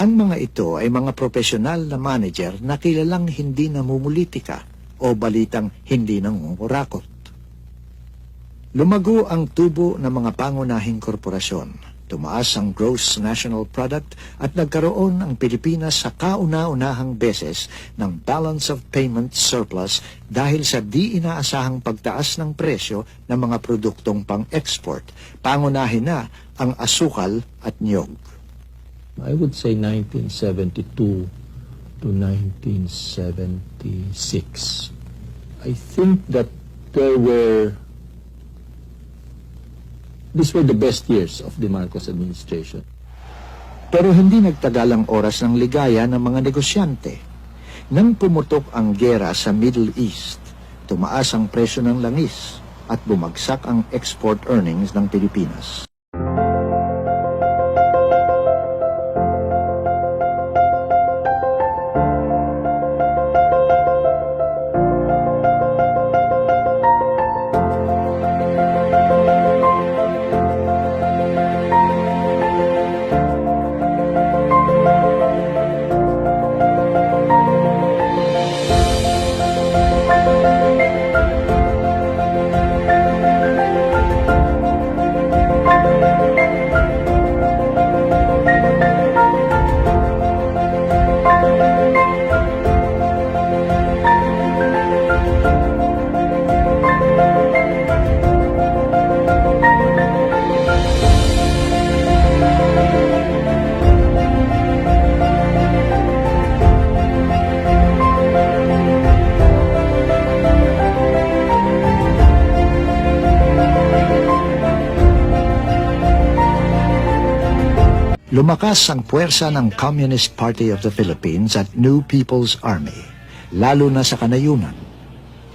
Ang mga ito ay mga profesional na manager na kilalang hindi namumulitika o balitang hindi nangungurakot. Lumago ang tubo ng mga pangunahing korporasyon. Tumaas ang gross national product at nagkaroon ang Pilipinas sa kauna-unahang beses ng balance of payment surplus dahil sa di inaasahang pagtaas ng presyo ng mga produktong pang-export. Pangunahin na ang asukal at niyog.
I would say 1972 to 1976. I think that these were the best years of the Marcos administration.
Pero hindi nagtagal ang oras ng ligaya ng mga negosyante. Nang pumutok ang gera sa Middle East, tumaas ang presyo ng langis at bumagsak ang export earnings ng Pilipinas. Lumakas ang puwersa ng Communist Party of the Philippines at New People's Army, lalo na sa kanayunan.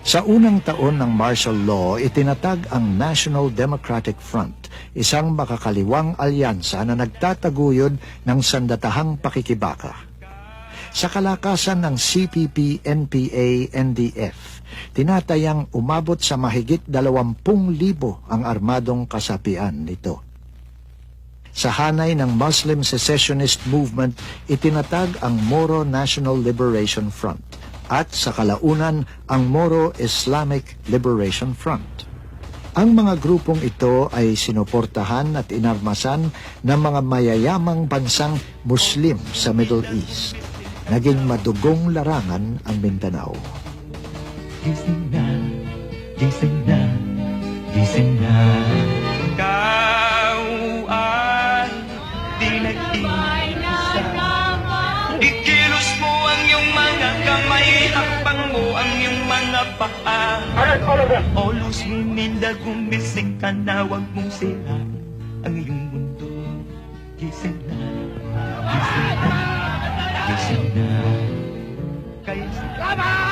Sa unang taon ng martial law, itinatag ang National Democratic Front, isang makakaliwang alyansa na nagtataguyod ng sandatahang pakikibaka. Sa kalakasan ng CPP, NPA, NDF, tinatayang umabot sa mahigit 20,000 ang armadong kasapian nito. Sa hanay ng Muslim secessionist movement, itinatag ang Moro National Liberation Front at sa kalaunan ang Moro Islamic Liberation Front. Ang mga grupong ito ay sinuportahan at inarmasan ng mga mayayamang bansang Muslim sa Middle East. Naging madugong larangan ang Mindanao.
Gising na, gising na, gising na. Ikilos mo ang iyong mga kamay, hakbang mo ang iyong mga paa. Always mininda, gumising ka na, huwag mong sira ang iyong mundo. Gising na, gising na, gising na.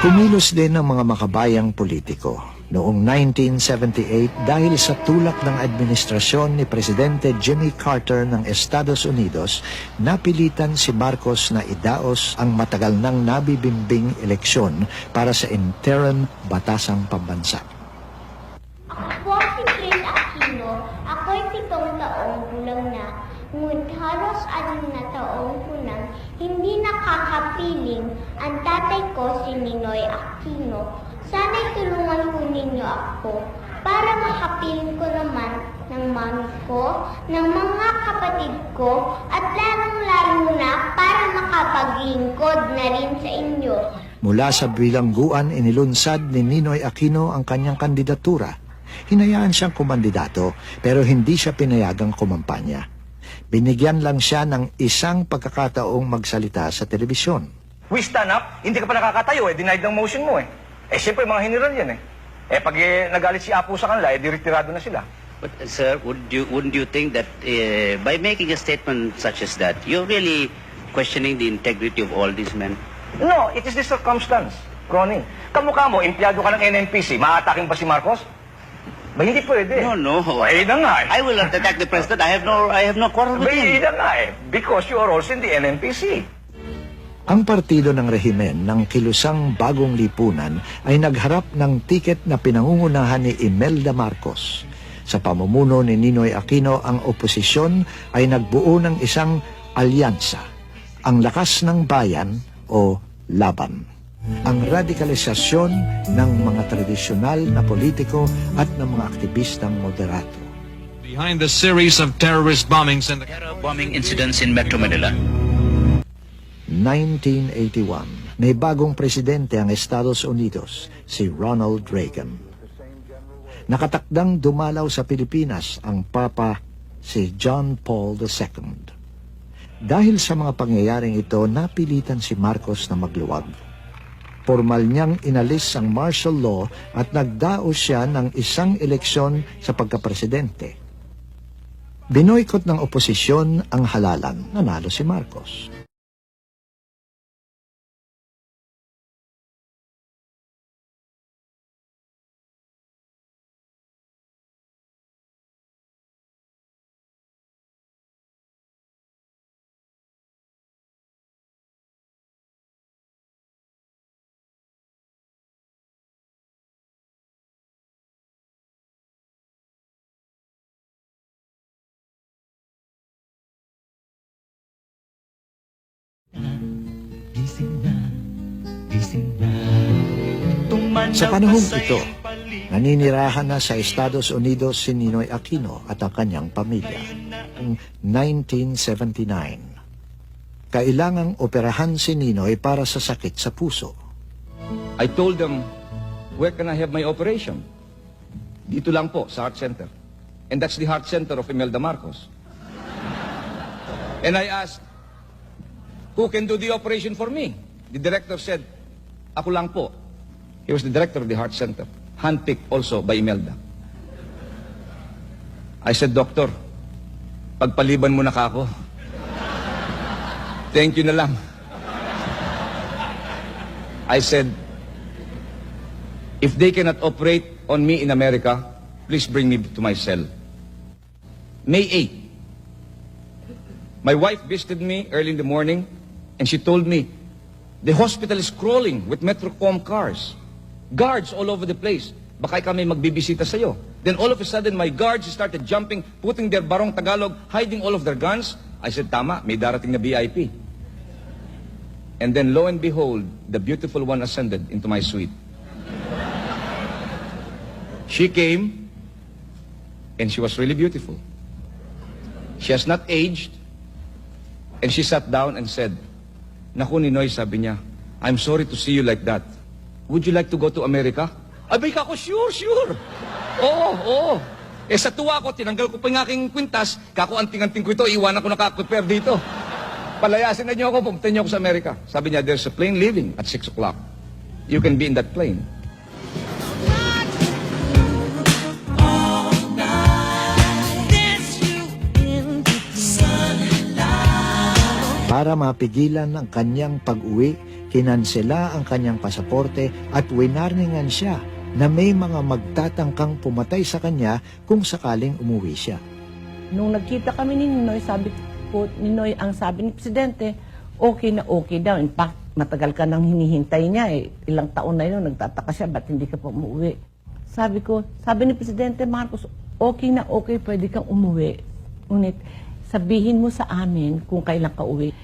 Kumilos din ang mga makabayang politiko. Noong 1978, dahil sa tulak ng administrasyon ni Presidente Jimmy Carter ng Estados Unidos, napilitan si Marcos na idaos ang matagal nang nabibimbing eleksyon para sa interim batasang pambansa.
Ako si Chris Aquino. Ako'y 7 taong gulang na. Ngunit halos 6 na taong ko nang hindi nakakapiling. Ang tatay ko si Ninoy Aquino. Sana'y tulungan po ninyo ako para makapiling ko naman ng mami ko, ng mga kapatid ko, at lalong-lalo na para makapaglingkod na rin sa inyo.
Mula sa bilangguan, inilunsad ni Ninoy Aquino ang kanyang kandidatura. Hinayaan siyang kumandidato pero hindi siya pinayagang kumampanya. Binigyan lang siya ng isang pagkakataong magsalita sa telebisyon.
We stand up, hindi ka pa nakakatayo denied ng motion mo siyempre mga general yan pag nagalit si Apo sa kanila, retirado na sila.
But sir, wouldn't you think that by making a statement such as that, you're really questioning the integrity of all these men?
No, it is the circumstance, Ronnie. Kamukha mo, empleyado ka ng NNPC, maataking pa si Marcos? Ba, hindi pwede.
No.
Na nga
I will not attack the president. I have no quarrel with him.
Na nga because you are also in the NNPC.
Ang partido ng rehimen ng kilusang bagong lipunan ay nagharap ng tiket na pinangungunahan ni Imelda Marcos. Sa pamumuno ni Ninoy Aquino, ang oposisyon ay nagbuo ng isang alyansa, ang Lakas ng Bayan o Laban. Ang radikalisasyon ng mga tradisyonal na politiko at ng mga aktivistang moderato.
Behind the series of terrorist bombings and
Terror bombing incidents in Metro Manila.
1981, may bagong presidente ang Estados Unidos, si Ronald Reagan. Nakatakdang dumalaw sa Pilipinas ang Papa, si John Paul II. Dahil sa mga pangyayaring ito, napilitan si Marcos na magluwag. Formal niyang inalis ang martial law at nagdaos siya ng isang eleksyon sa pagkapresidente. Binoykot ng oposisyon ang halalan, nanalo si Marcos. Sa panahong ito, naninirahan na sa Estados Unidos si Ninoy Aquino at ang kanyang pamilya. 1979. Kailangang operahan si Ninoy para sa sakit sa puso.
I told them, where can I have my operation? Dito lang po, sa Heart Center. And that's the Heart Center of Imelda Marcos. And I asked, who can do the operation for me? The director said, ako lang po. He was the director of the Heart Center, handpicked also by Imelda. I said, Doctor, pagpaliban mo na ka ako. Thank you na lang. I said, if they cannot operate on me in America, please bring me to my cell. May 8. My wife visited me early in the morning, and she told me, the hospital is crawling with Metrocom cars. Guards all over the place. Baka kami magbibisita sa'yo. Then all of a sudden, my guards started jumping, putting their barong Tagalog, hiding all of their guns. I said, tama, may darating na VIP. And then lo and behold, the beautiful one ascended into my suite. She came, and she was really beautiful. She has not aged, and she sat down and said, Naku, Ninoy, sabi niya, I'm sorry to see you like that. Would you like to go to America? Abay ka ako, sure. Oo. Eh sa tuwa ko, tinanggal ko pa yung aking kwintas, kako anting-anting ko ito, iwanan ko nakaprepare dito. Palayasin na niyo ako, pumunta niyo ako sa Amerika. Sabi niya, there's a plane leaving at 6 o'clock. You can be in that plane.
Para mapigilan ang kanyang pag-uwi, kinansela ang kanyang pasaporte at winarningan siya na may mga magtatangkang pumatay sa kanya kung sakaling umuwi siya.
Nung nagkita kami ni Ninoy, sabi ko, Ninoy, ang sabi ni Presidente, okay na okay daw. In fact, matagal ka nang hinihintay niya eh. Ilang taon na yun, nagtataka siya, ba't hindi ka pa umuwi? Sabi ni Presidente Marcos, okay na okay, pwede kang umuwi. Ngunit, sabihin mo sa amin kung kailan ka uwi.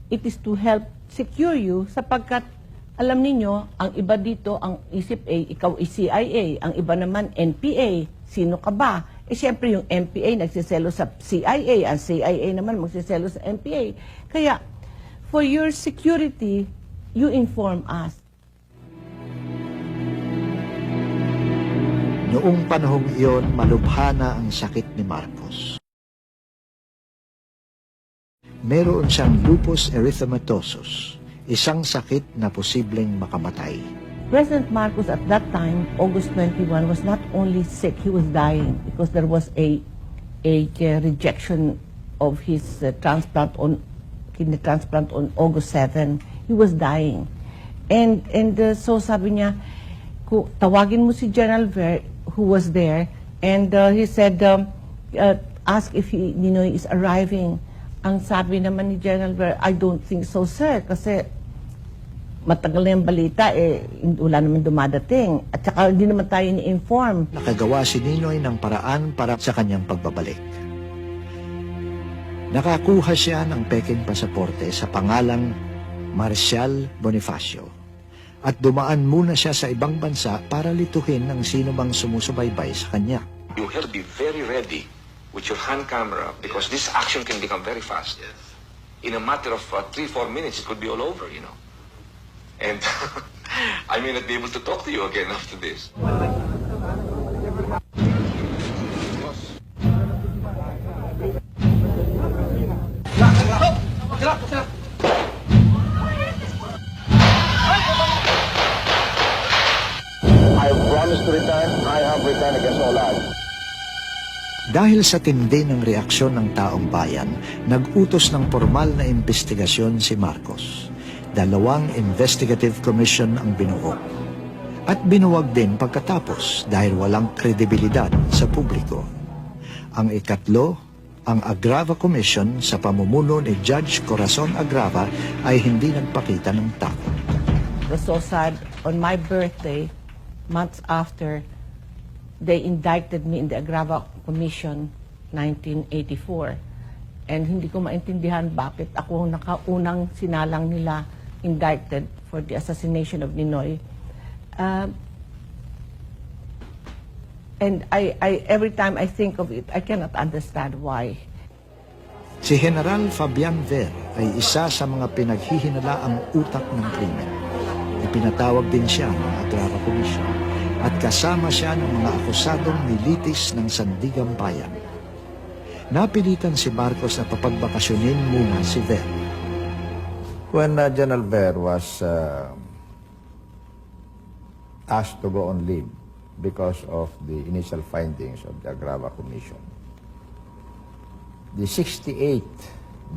It is to help secure you sapagkat alam ninyo, ang iba dito, ang isip A, ikaw ay CIA, ang iba naman NPA. Sino ka ba? Eh siyempre yung NPA nagsiselo sa CIA, ang CIA naman magsiselo sa NPA. Kaya, for your security, you inform us.
Noong panahong iyon, malubha na ang sakit ni Marcos. Meron siyang lupus erythematosus, isang sakit na posibleng makamatay.
President Marcos at that time, August 21, was not only sick, he was dying because there was a rejection of his kidney transplant on August 7. He was dying. And so sabi niya, tawagin mo si General Ver, who was there, and he said, ask if Ninoy is arriving. Ang sabi naman ni General Ver, I don't think so, sir, kasi matagal na yung balita, wala naman dumadating. At saka hindi naman tayo ni-inform.
Nakagawa si Ninoy ng paraan para sa kanyang pagbabalik. Nakakuha siya ng peking pasaporte sa pangalang Marcial Bonifacio at dumaan muna siya sa ibang bansa para lituhin ng sino bang sumusubaybay sa kanya.
You have to be very ready with your hand camera because this action can become very fast. In a matter of 3-4 minutes, it could be all over, you know. And I may not be able to talk to you again after this.
I promise to return. I have returned against all odds.
Dahil sa tindi ng reaksyon ng taong bayan, nag-utos ng formal na investigasyon si Marcos. 2 investigative commission ang binuo. At binuwag din pagkatapos dahil walang kredibilidad sa publiko. Ang ikatlo, ang Agrava Commission sa pamumuno ni Judge Corazon Agrava ay hindi nagpakita ng takot.
It was so sad. On my birthday, months after, they indicted me in the Agrava Commission 1984. And hindi ko maintindihan bakit ako nakaunang sinalang nila indicted for the assassination of Ninoy. And every time I think of it, I cannot understand why.
Si General Fabian Ver ay isa sa mga pinaghihinalaang utak ng krimen. Ipinatawag din siya ng Agrava Commission at kasama siya ng mga akusadong militis ng Sandigang Bayan. Napilitan si Marcos na papagbakasyonin muna si Ver.
When General Ver was asked to go on leave because of the initial findings of the Agrava Commission, the 68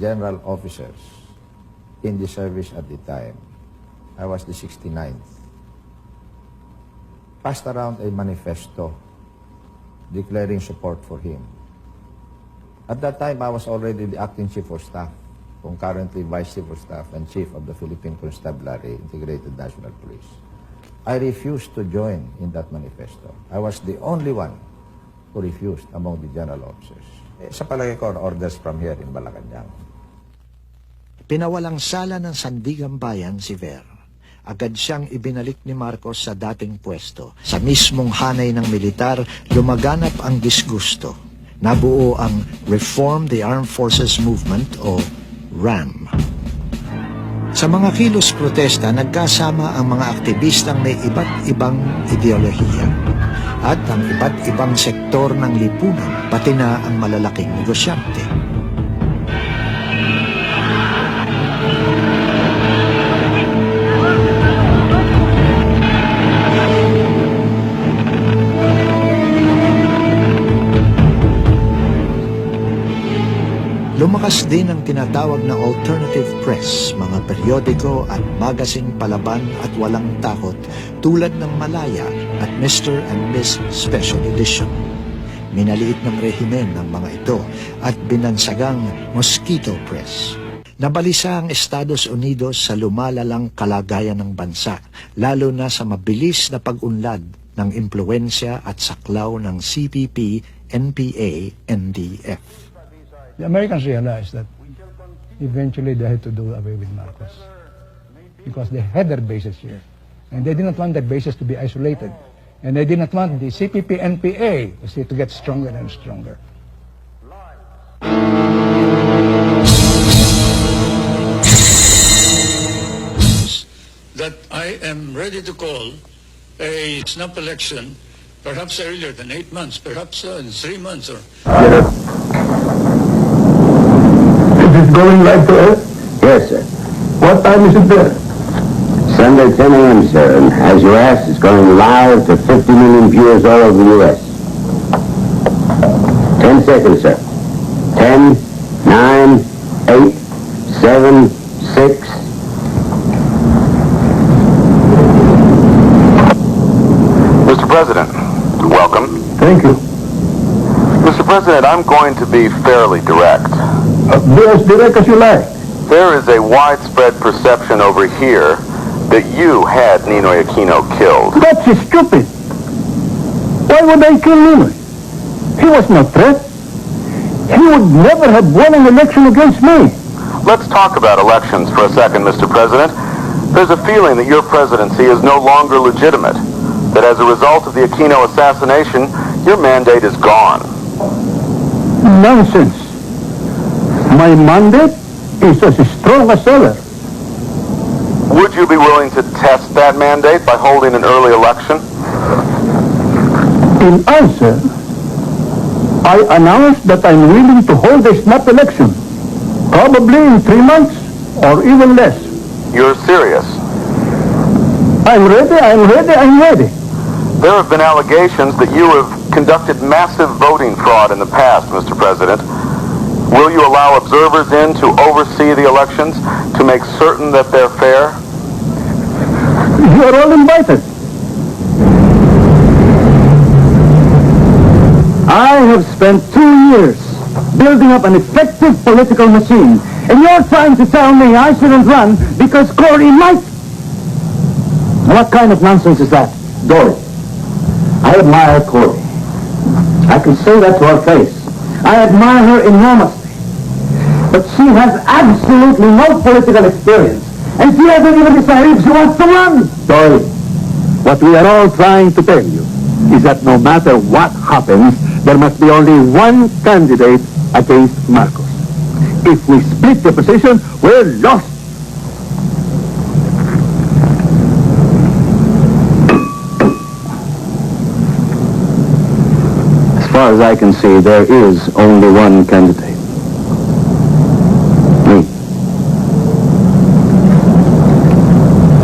general officers in the service at the time, I was the 69th, passed around a manifesto declaring support for him. At that time, I was already the acting chief of staff, concurrently vice chief of staff and chief of the Philippine Constabulary Integrated National Police. I refused to join in that manifesto. I was the only one who refused among the general officers. Sa palagay ko, orders from here in Malacanang.
Pinawalang sala ng Sandigang Bayan si Ver. Agad siyang ibinalik ni Marcos sa dating pwesto. Sa mismong hanay ng militar, lumaganap ang disgusto. Nabuo ang Reform the Armed Forces Movement o RAM. Sa mga kilos protesta, nagkasama ang mga aktivistang may iba't ibang ideolohiya at ang iba't ibang sektor ng lipunan, pati na ang malalaking negosyante. Lumakas din ang tinatawag na alternative press, mga periodiko at magazine palaban at walang takot tulad ng Malaya at Mr. and Miss Special Edition. Minaliit ng rehimen ng mga ito at binansagang Mosquito Press. Nabalisa ang Estados Unidos sa lumalalang kalagayan ng bansa, lalo na sa mabilis na pag-unlad ng impluensya at saklaw ng CPP, NPA, NDF.
The Americans realized that eventually they had to do away with Marcos because they had their bases here. And they did not want their bases to be isolated. And they did not want the CPP-NPA to get stronger and stronger.
That I am ready to call a snap election, perhaps earlier than 8 months, perhaps in 3 months or...
Is it going live to air?
Yes, sir.
What time is it there?
Sunday, 10 a.m., sir. And as you asked, it's going live to 50 million viewers all over the U.S. 10 seconds, sir. 10, 9, 8, 7, 6.
Mr. President, welcome.
Thank you.
Mr. President, I'm going to be fairly direct.
Be as direct as you like.
There is a widespread perception over here
that you had Ninoy Aquino killed.
That's stupid. Why would I kill Ninoy? He was no threat. He would never have won an election against me.
Let's talk about elections for a second, Mr. President. There's a feeling that your presidency is no longer legitimate, that as a result of the Aquino assassination, your mandate is gone.
Nonsense. My mandate is as strong as ever.
Would you be willing to test that mandate by holding an early election?
In answer, I announced that I'm willing to hold a snap election, probably in 3 months or even less.
You're serious?
I'm ready.
There have been allegations that you have conducted massive voting fraud in the past, Mr. President. Will you allow observers in to oversee the elections to make certain that they're fair?
You're all invited. I have spent 2 years building up an effective political machine, and you're trying to tell me I shouldn't run because Cory might? What kind of nonsense is that? Dory, I admire Cory. I can say that to her face. I admire her enormously. But she has absolutely no political experience, and she hasn't even decided if she wants to run. Dory, what we are all trying to tell you is that no matter what happens, there must be only one candidate against Marcos. If we split the position, we're lost. As far as I can see, there is only one candidate. Me.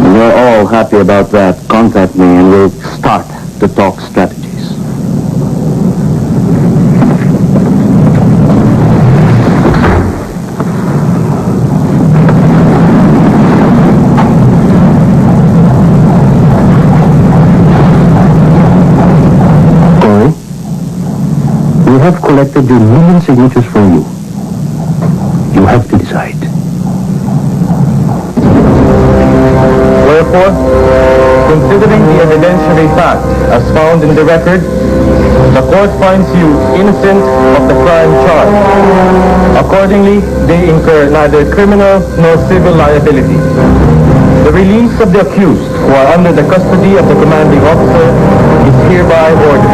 When you're all happy about that, contact me and we'll start to talk strategies. We have collected the million signatures from you. You have to decide.
Wherefore, considering the evidentiary fact as found in the record, the court finds you innocent of the crime charged. Accordingly, they incur neither criminal nor civil liability. The release of the accused who are under the custody of the commanding officer is hereby ordered.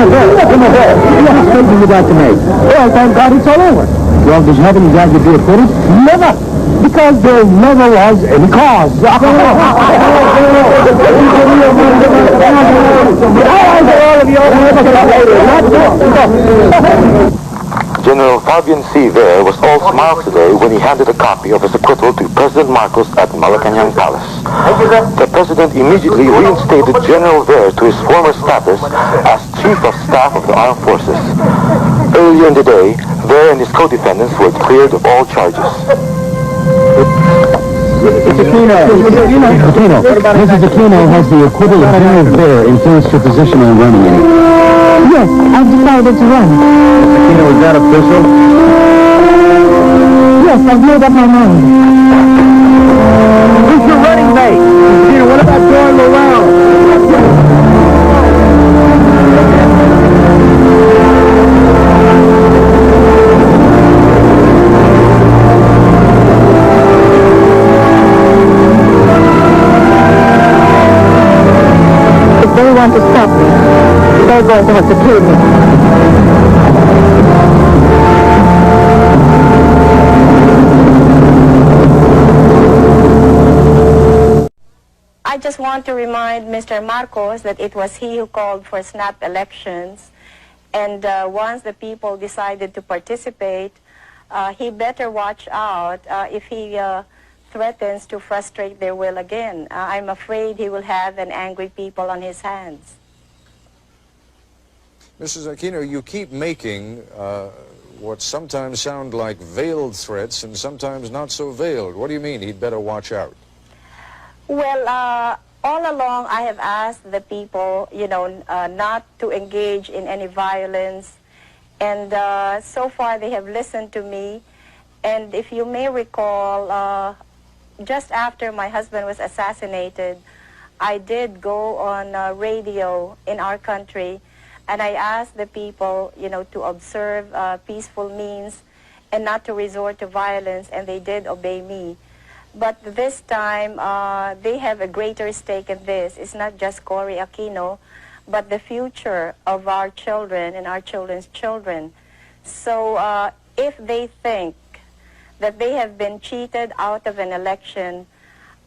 What statement would like to make? Well, thank God it's all over. Well, does heaven glad to be acquitted? Never! Because there never was any cause.
General Fabian C. Ver was all smiles today when he handed a copy of his acquittal to President Marcos at Malacanang Palace. The President immediately reinstated General Ver to his former status as Chief of Staff of the Armed Forces. Earlier in the day, Ver and his co-defendants were cleared of all charges.
Mrs. Aquino has the acquittal of General Ver influenced your position on running any. Yes, I've decided to run. Mrs. Aquino, is that official? Yes, I've made up my mind. Who's your running mate? Mrs. Aquino, what about going around? They want to stop me. They're going to have to kill me.
I just want to remind Mr. Marcos that it was he who called for snap elections, and once the people decided to participate, he better watch out if he threatens to frustrate their will again. I'm afraid he will have an angry people on his hands.
Mrs. Aquino, you keep making what sometimes sound like veiled threats and sometimes not so veiled. What do you mean he'd better watch out?
Well, all along I have asked the people, not to engage in any violence, and so far they have listened to me. And if you may recall, just after my husband was assassinated, I did go on radio in our country, and I asked the people, to observe peaceful means and not to resort to violence, and they did obey me. But this time, they have a greater stake in this. It's not just Cory Aquino, but the future of our children and our children's children. So if they think that they have been cheated out of an election,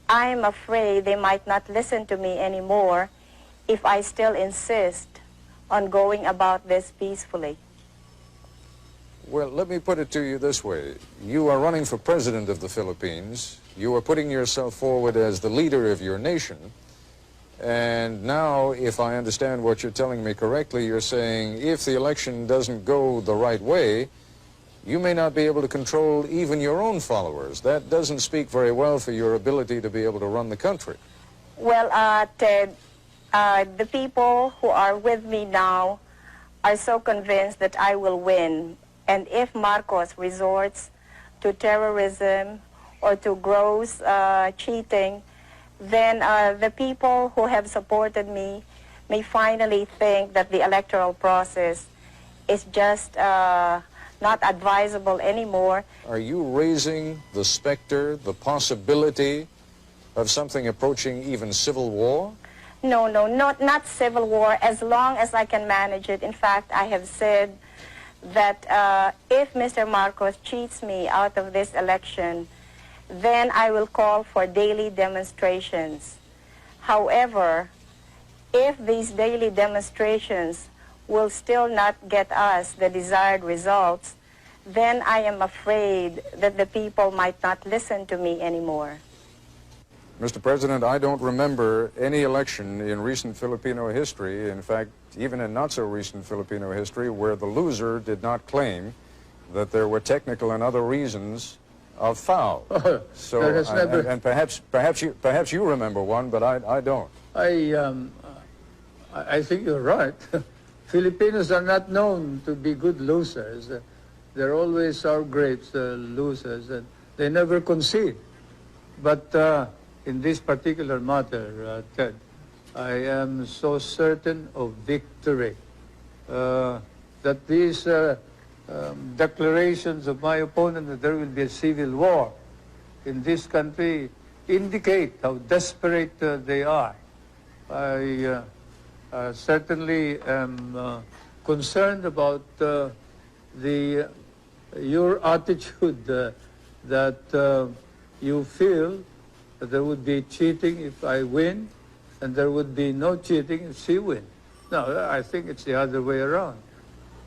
I'm afraid they might not listen to me anymore if I still insist on going about this peacefully.
Well, let me put it to you this way. You are running for president of the Philippines. You are putting yourself forward as the leader of your nation. And now, if I understand what you're telling me correctly, you're saying if the election doesn't go the right way, you may not be able to control even your own followers. That doesn't speak very well for your ability to be able to run the country.
Well, Ted, the people who are with me now are so convinced that I will win. And if Marcos resorts to terrorism or to gross cheating, then the people who have supported me may finally think that the electoral process is just not advisable anymore.
Are you raising the specter, the possibility of something approaching even civil war?
No, not civil war, as long as I can manage it. In fact, I have said that if Mr. Marcos cheats me out of this election, then I will call for daily demonstrations. However, if these daily demonstrations will still not get us the desired results, then I am afraid that the people might not listen to me anymore.
Mr. President, I don't remember any election in recent Filipino history, in fact, even in not-so-recent Filipino history, where the loser did not claim that there were technical and other reasons of foul. So,
There has never...
and perhaps you remember one, but I don't.
I think you're right. Filipinos are not known to be good losers. They're always our great losers, and they never concede. But in this particular matter, Ted, I am so certain of victory that these declarations of my opponent that there will be a civil war in this country indicate how desperate they are. I certainly am concerned about your attitude that you feel that there would be cheating if I win, and there would be no cheating if she wins. No, I think it's the other way around.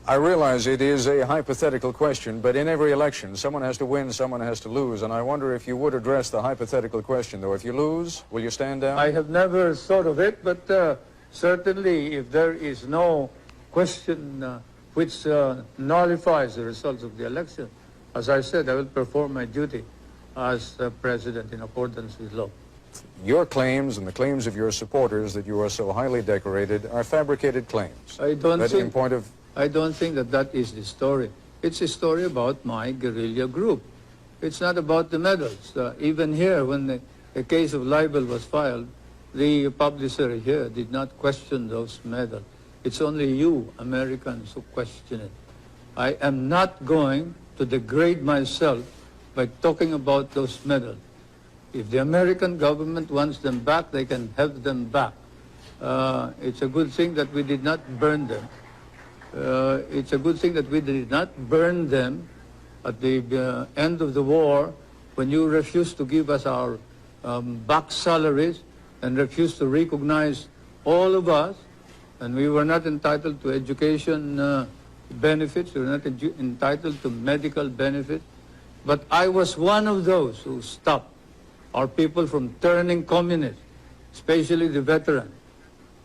I realize it is a hypothetical question, but in every election, someone has to win, someone has to lose, and I wonder if you would address the hypothetical question, though. If you lose, will you stand down?
I have never thought of it, but certainly if there is no question which nullifies the results of the election, as I said, I will perform my duty as president in accordance with law.
Your claims and the claims of your supporters that you are so highly decorated are fabricated claims.
I don't think that that is the story. It's a story about my guerrilla group. It's not about the medals. Even here, when the case of libel was filed, the publisher here did not question those medals. It's only you, Americans, who question it. I am not going to degrade myself by talking about those medals. If the American government wants them back, they can have them back. It's a good thing that we did not burn them. It's a good thing that we did not burn them at the end of the war when you refused to give us our back salaries and refused to recognize all of us, and we were not entitled to education benefits, we were not entitled to medical benefits. But I was one of those who stopped our people from turning communist, especially the veterans,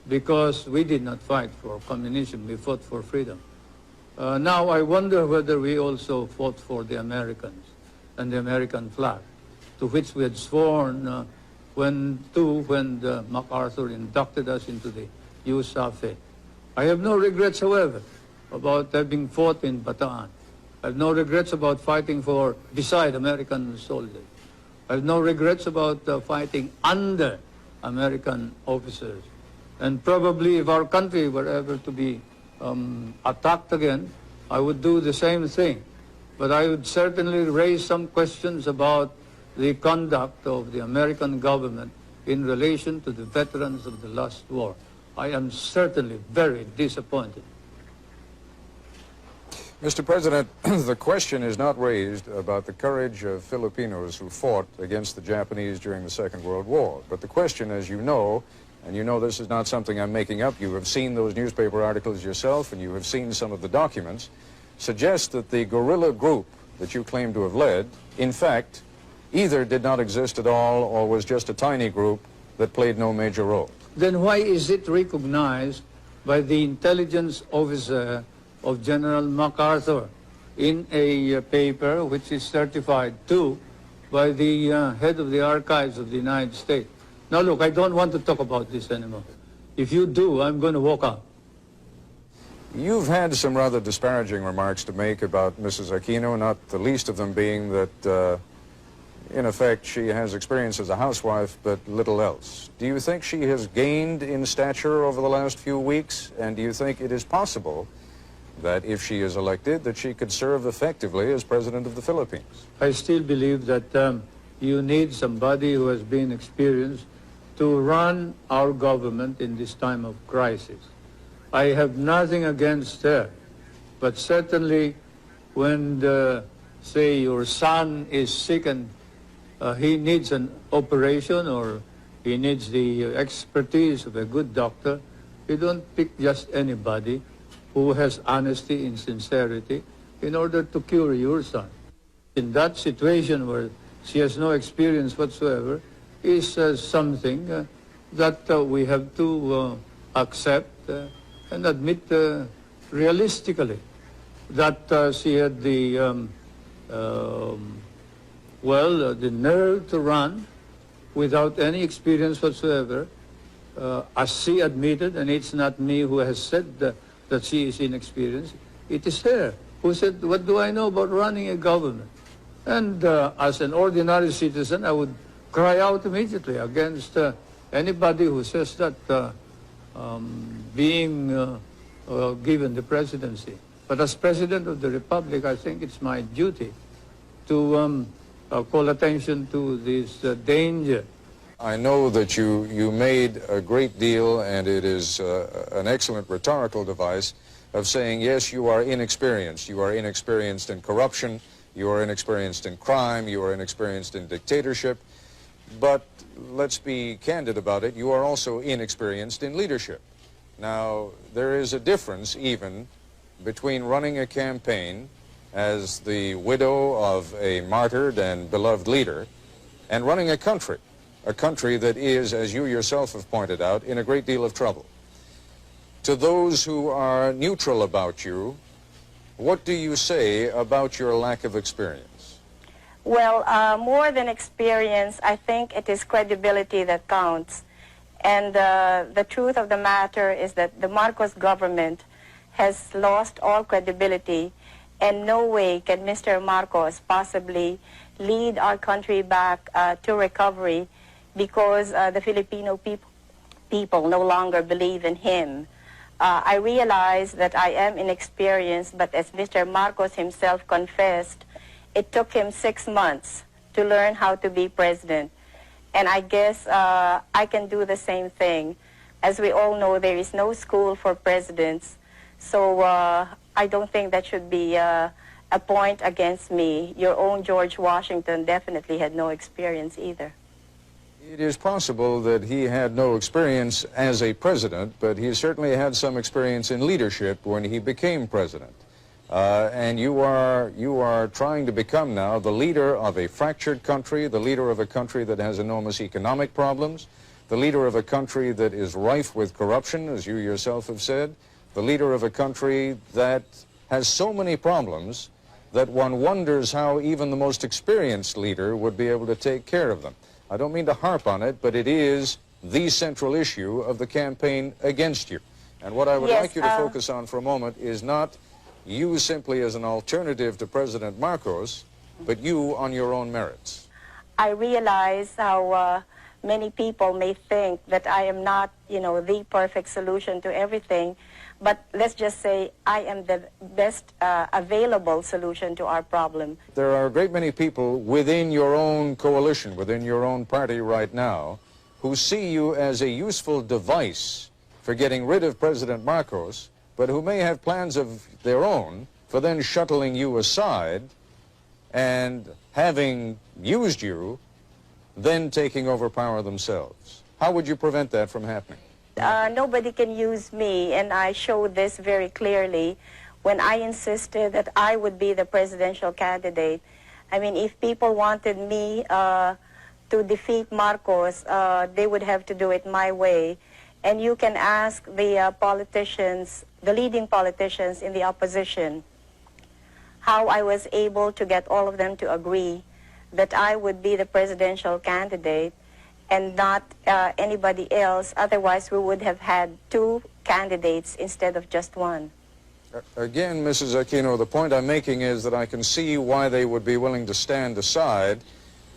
because we did not fight for communism, we fought for freedom. Now I wonder whether we also fought for the Americans and the American flag, to which we had sworn when MacArthur inducted us into the USAFE. I have no regrets, however, about having fought in Bataan. I have no regrets about fighting beside American soldiers. I have no regrets about fighting under American officers. And probably if our country were ever to be attacked again, I would do the same thing. But I would certainly raise some questions about the conduct of the American government in relation to the veterans of the last war. I am certainly very disappointed.
Mr. President, the question is not raised about the courage of Filipinos who fought against the Japanese during the Second World War. But the question, as you know, and you know this is not something I'm making up, you have seen those newspaper articles yourself and you have seen some of the documents, suggests that the guerrilla group that you claim to have led, in fact, either did not exist at all or was just a tiny group that played no major role.
Then why is it recognized by the intelligence officer of General MacArthur in a paper which is certified too by the head of the archives of the United States? Now look, I don't want to talk about this anymore. If you do, I'm going to walk out.
You've had some rather disparaging remarks to make about Mrs. Aquino, not the least of them being that, in effect, she has experience as a housewife, but little else. Do you think she has gained in stature over the last few weeks? And do you think it is possible that if she is elected, that she could serve effectively as President of the Philippines?
I still believe that you need somebody who has been experienced to run our government in this time of crisis. I have nothing against her, but certainly when, say, your son is sick and he needs an operation or he needs the expertise of a good doctor, you don't pick just anybody who has honesty and sincerity in order to cure your son. In that situation where she has no experience whatsoever is something that we have to accept and admit realistically that she had the the nerve to run without any experience whatsoever, as she admitted, and it's not me who has said that she is inexperienced, it is her who said, what do I know about running a government? And as an ordinary citizen, I would cry out immediately against anybody who says that being given the presidency. But as President of the Republic, I think it's my duty to call attention to this danger.
I know that you made a great deal, and it is an excellent rhetorical device of saying, yes, you are inexperienced. You are inexperienced in corruption. You are inexperienced in crime. You are inexperienced in dictatorship. But let's be candid about it. You are also inexperienced in leadership. Now, there is a difference even between running a campaign as the widow of a martyred and beloved leader and running a country that is, as you yourself have pointed out, in a great deal of trouble. To those who are neutral about you, what do you say about your lack of experience?
Well, more than experience, I think it is credibility that counts. And the truth of the matter is that the Marcos government has lost all credibility, and no way can Mr. Marcos possibly lead our country back to recovery because the Filipino people no longer believe in him. I realize that I am inexperienced, but as Mr. Marcos himself confessed, it took him 6 months to learn how to be president. And I guess I can do the same thing. As we all know, there is no school for presidents, so I don't think that should be a point against me. Your own George Washington definitely had no experience either.
It is possible that he had no experience as a president, but he certainly had some experience in leadership when he became president. And you are trying to become now the leader of a fractured country, the leader of a country that has enormous economic problems, the leader of a country that is rife with corruption, as you yourself have said, the leader of a country that has so many problems that one wonders how even the most experienced leader would be able to take care of them. I don't mean to harp on it, but it is the central issue of the campaign against you. And what I would like you to focus on for a moment is not you simply as an alternative to President Marcos, but you on your own merits.
I realize how many people may think that I am not, the perfect solution to everything, but let's just say I am the best available solution to our problem.
There are a great many people within your own coalition, within your own party right now, who see you as a useful device for getting rid of President Marcos, but who may have plans of their own for then shuttling you aside and, having used you, then taking over power themselves. How would you prevent that from happening?
Nobody can use me, and I showed this very clearly when I insisted that I would be the presidential candidate. I mean, if people wanted me to defeat Marcos, they would have to do it my way. And you can ask the politicians, the leading politicians in the opposition, how I was able to get all of them to agree that I would be the presidential candidate and not anybody else. Otherwise, we would have had two candidates instead of just one.
Again, Mrs. Aquino, the point I'm making is that I can see why they would be willing to stand aside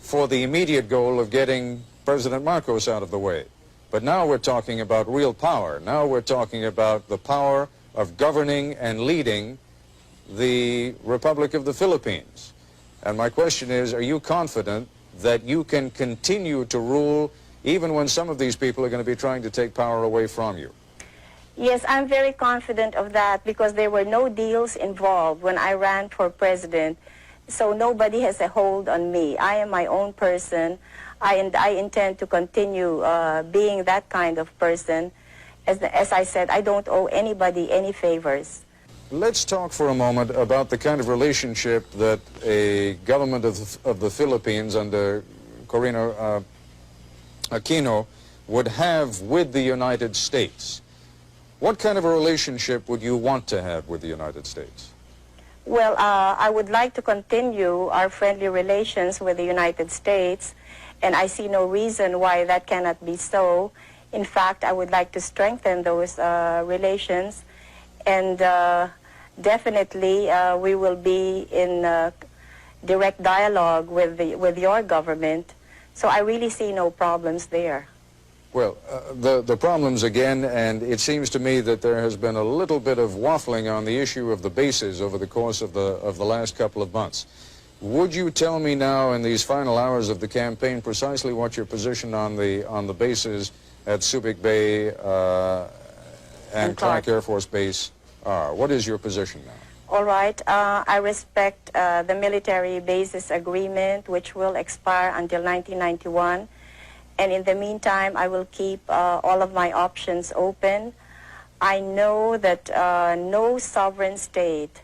for the immediate goal of getting President Marcos out of the way. But now we're talking about real power. Now we're talking about the power of governing and leading the Republic of the Philippines. And my question is, are you confident that you can continue to rule even when some of these people are going to be trying to take power away from you?
Yes, I'm very confident of that because there were no deals involved when I ran for president. So nobody has a hold on me. I am my own person. I intend to continue being that kind of person. As I said, I don't owe anybody any favors.
Let's talk for a moment about the kind of relationship that a government of the Philippines under Corina Aquino would have with the United States. What kind of a relationship would you want to have with the United States?
Well, I would like to continue our friendly relations with the United States, and I see no reason why that cannot be so. In fact, I would like to strengthen those relations, and definitely we will be in direct dialogue with your government, so I really see no problems there.
Well, the problems again, and it seems to me that there has been a little bit of waffling on the issue of the bases over the course of the last couple of months. Would you tell me now in these final hours of the campaign precisely what your position on the bases at Subic Bay and Clark Air Force Base are? What is your position now?
All right. I respect the military bases agreement, which will expire until 1991. And in the meantime, I will keep all of my options open. I know that no sovereign state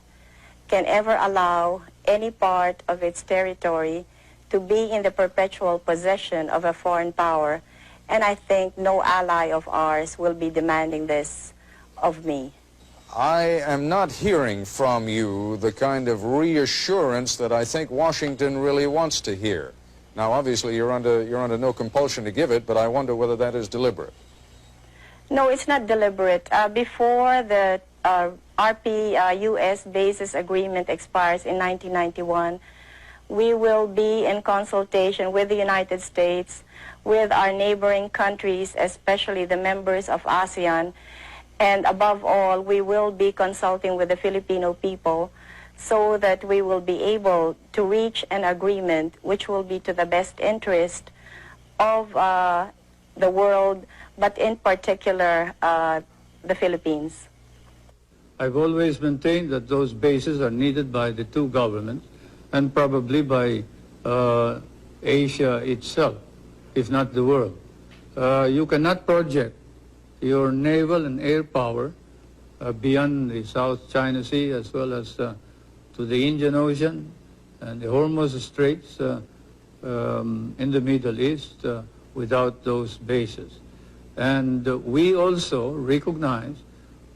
can ever allow any part of its territory to be in the perpetual possession of a foreign power. And I think no ally of ours will be demanding this of me.
I am not hearing from you the kind of reassurance that I think Washington really wants to hear. Now, obviously, you're under no compulsion to give it, but I wonder whether that is deliberate.
No, it's not deliberate. Before the RP-US bases agreement expires in 1991, we will be in consultation with the United States, with our neighboring countries, especially the members of ASEAN, and above all, we will be consulting with the Filipino people so that we will be able to reach an agreement which will be to the best interest of the world, but in particular the Philippines.
I've always maintained that those bases are needed by the two governments and probably by Asia itself, if not the world. You cannot project your naval and air power beyond the South China Sea as well as to the Indian Ocean and the Hormuz Straits in the Middle East without those bases. And we also recognize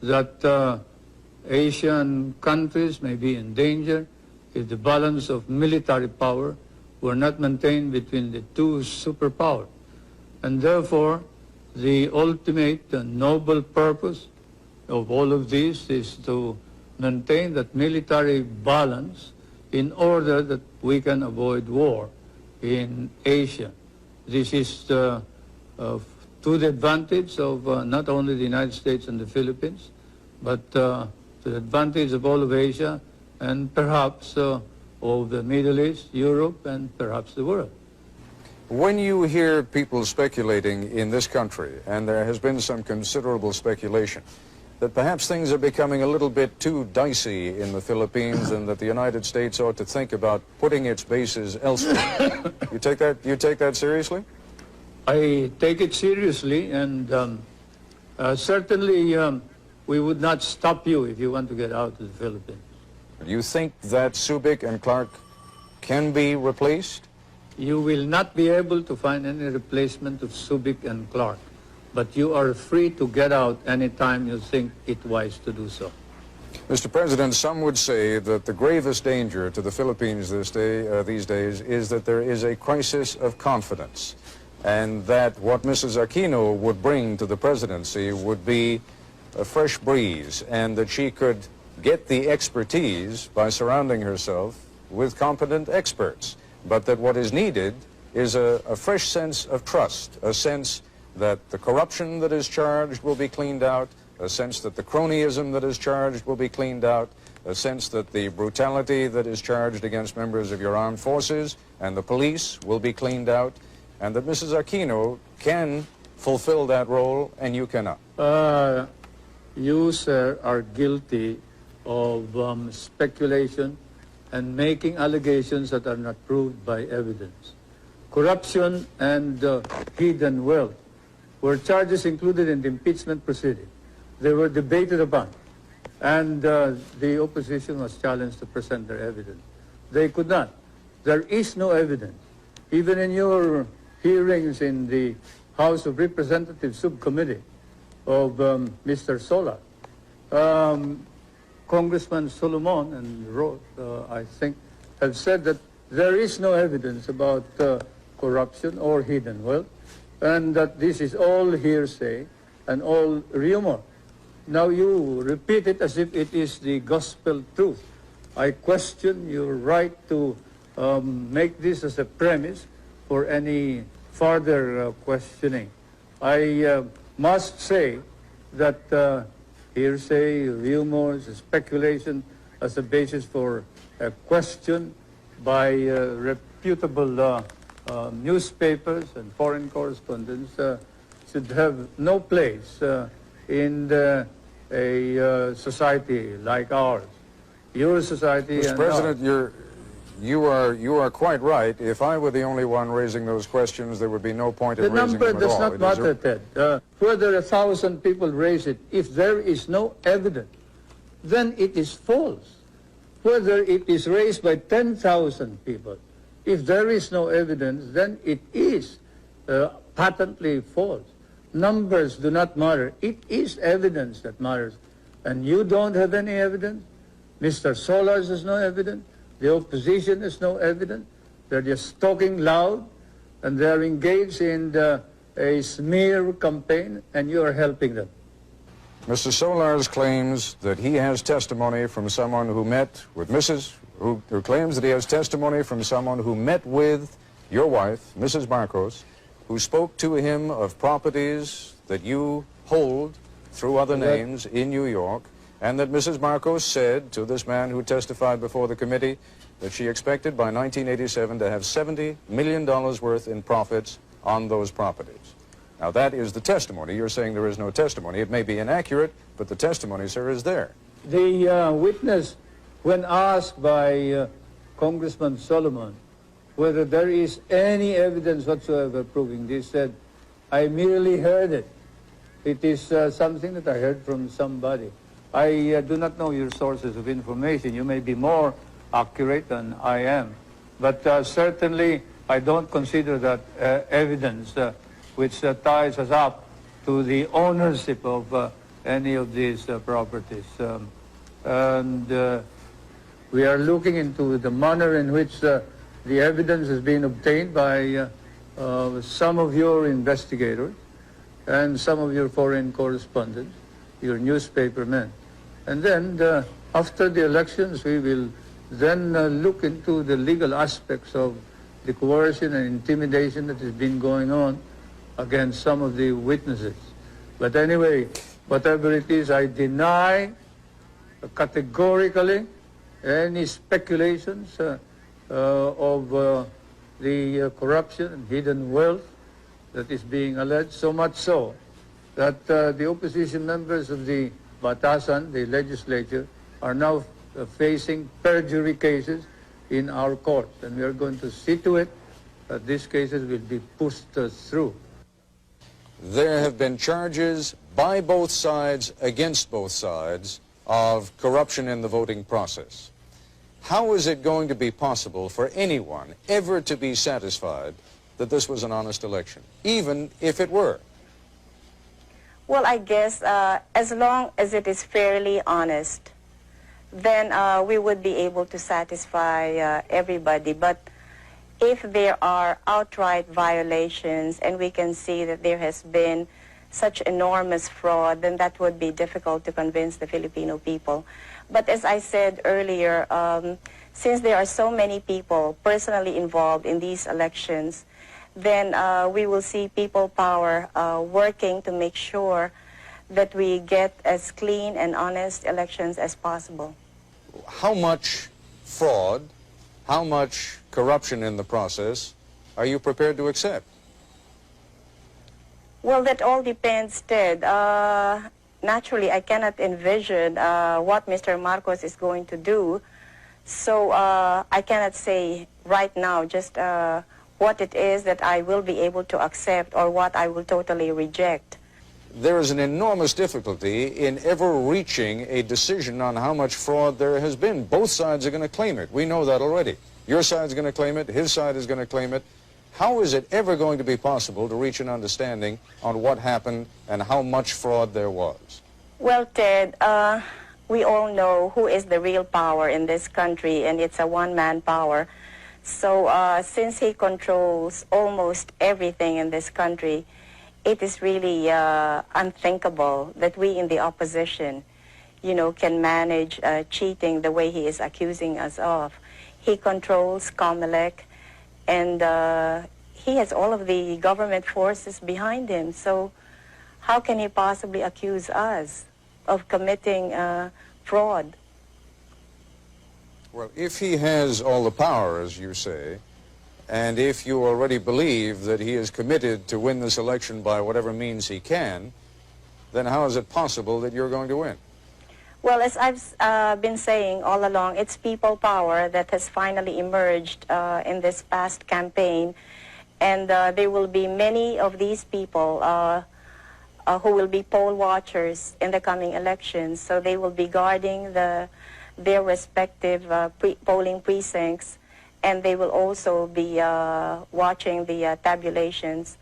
that Asian countries may be in danger if the balance of military power were not maintained between the two superpowers. And therefore, the ultimate noble purpose of all of this is to maintain that military balance in order that we can avoid war in Asia. This is to the advantage of not only the United States and the Philippines, but to the advantage of all of Asia and perhaps of the Middle East, Europe, and perhaps the world.
When you hear people speculating in this country, and there has been some considerable speculation, that perhaps things are becoming a little bit too dicey in the Philippines and that the United States ought to think about putting its bases elsewhere. You take that seriously?
I take it seriously, and certainly we would not stop you if you want to get out of the Philippines.
Do you think that Subic and Clark can be replaced?
You will not be able to find any replacement of Subic and Clark, but you are free to get out anytime you think it wise to do so.
Mr. President, some would say that the gravest danger to the Philippines these days is that there is a crisis of confidence, and that what Mrs. Aquino would bring to the presidency would be a fresh breeze, and that she could get the expertise by surrounding herself with competent experts, but that what is needed is a fresh sense of trust, a sense that the corruption that is charged will be cleaned out, a sense that the cronyism that is charged will be cleaned out, a sense that the brutality that is charged against members of your armed forces and the police will be cleaned out, and that Mrs. Aquino can fulfill that role and you cannot.
You, sir, are guilty of speculation and making allegations that are not proved by evidence. Corruption and hidden wealth were charges included in the impeachment proceeding. They were debated upon, and the opposition was challenged to present their evidence. They could not. There is no evidence. Even in your hearings in the House of Representatives subcommittee of Mr. Solar, Congressman Solomon and Roth, I think, have said that there is no evidence about corruption or hidden wealth, and that this is all hearsay and all rumor. Now you repeat it as if it is the gospel truth. I question your right to make this as a premise for any further questioning. I must say that hearsay, rumors, speculation as a basis for a question by reputable newspapers and foreign correspondents should have no place in a society like ours. Your society
Mr.
and
President,
ours.
you are quite right. If I were the only one raising those questions, there would be no point in raising them at all.
The number does not matter, Ted. Whether 1,000 people raise it, if there is no evidence, then it is false. Whether it is raised by 10,000 people, if there is no evidence, then it is patently false. Numbers do not matter. It is evidence that matters. And you don't have any evidence. Mr. Solars has no evidence. The opposition has no evidence. They're just talking loud, and they're engaged in a smear campaign, and you are helping them.
Mr. Solars claims that he has testimony from someone who met with who claims that he has testimony from someone who met with your wife, Mrs. Marcos, who spoke to him of properties that you hold through other names in New York, and that Mrs. Marcos said to this man who testified before the committee that she expected by 1987 to have $70 million worth in profits on those properties. Now that is the testimony. You're saying there is no testimony. It may be inaccurate, but the testimony, sir, is there.
The witness, when asked by Congressman Solomon whether there is any evidence whatsoever proving this, said, I merely heard it. It is something that I heard from somebody. I do not know your sources of information. You may be more accurate than I am. But certainly, I don't consider that evidence which ties us up to the ownership of any of these properties. And we are looking into the manner in which the evidence has been obtained by some of your investigators and some of your foreign correspondents, your newspaper men. And then after the elections, we will then look into the legal aspects of the coercion and intimidation that has been going on against some of the witnesses. But anyway, whatever it is, I deny categorically any speculations of the corruption and hidden wealth that is being alleged, so much so that the opposition members of the Batasan, the legislature, are now facing perjury cases in our courts, and we are going to see to it that these cases will be pushed through.
There have been charges by both sides, against both sides, of corruption in the voting process. How is it going to be possible for anyone ever to be satisfied that this was an honest election, even if it were?
Well, I guess as long as it is fairly honest, then we would be able to satisfy everybody. But if there are outright violations and we can see that there has been such enormous fraud, then that would be difficult to convince the Filipino people. But as I said earlier, since there are so many people personally involved in these elections, then we will see people power working to make sure that we get as clean and honest elections as possible.
How much fraud, how much corruption in the process are you prepared to accept?
Well, that all depends, Ted. Naturally, I cannot envision what Mr. Marcos is going to do, so I cannot say right now just what it is that I will be able to accept or what I will totally reject.
There is an enormous difficulty in ever reaching a decision on how much fraud there has been. Both sides are going to claim it. We know that already. Your side's going to claim it, his side is going to claim it. How is it ever going to be possible to reach an understanding on what happened and how much fraud there was?
Well, Ted, we all know who is the real power in this country, and it's a one-man power. So since he controls almost everything in this country, it is really unthinkable that we in the opposition, can manage cheating the way he is accusing us of. He controls COMELEC, and he has all of the government forces behind him. So how can he possibly accuse us of committing fraud?
Well, if he has all the power, as you say, and if you already believe that he is committed to win this election by whatever means he can, then how is it possible that you're going to win?
Well, as I've been saying all along, it's people power that has finally emerged in this past campaign. And there will be many of these people who will be poll watchers in the coming elections. So they will be guarding their respective polling precincts, and they will also be watching the tabulations.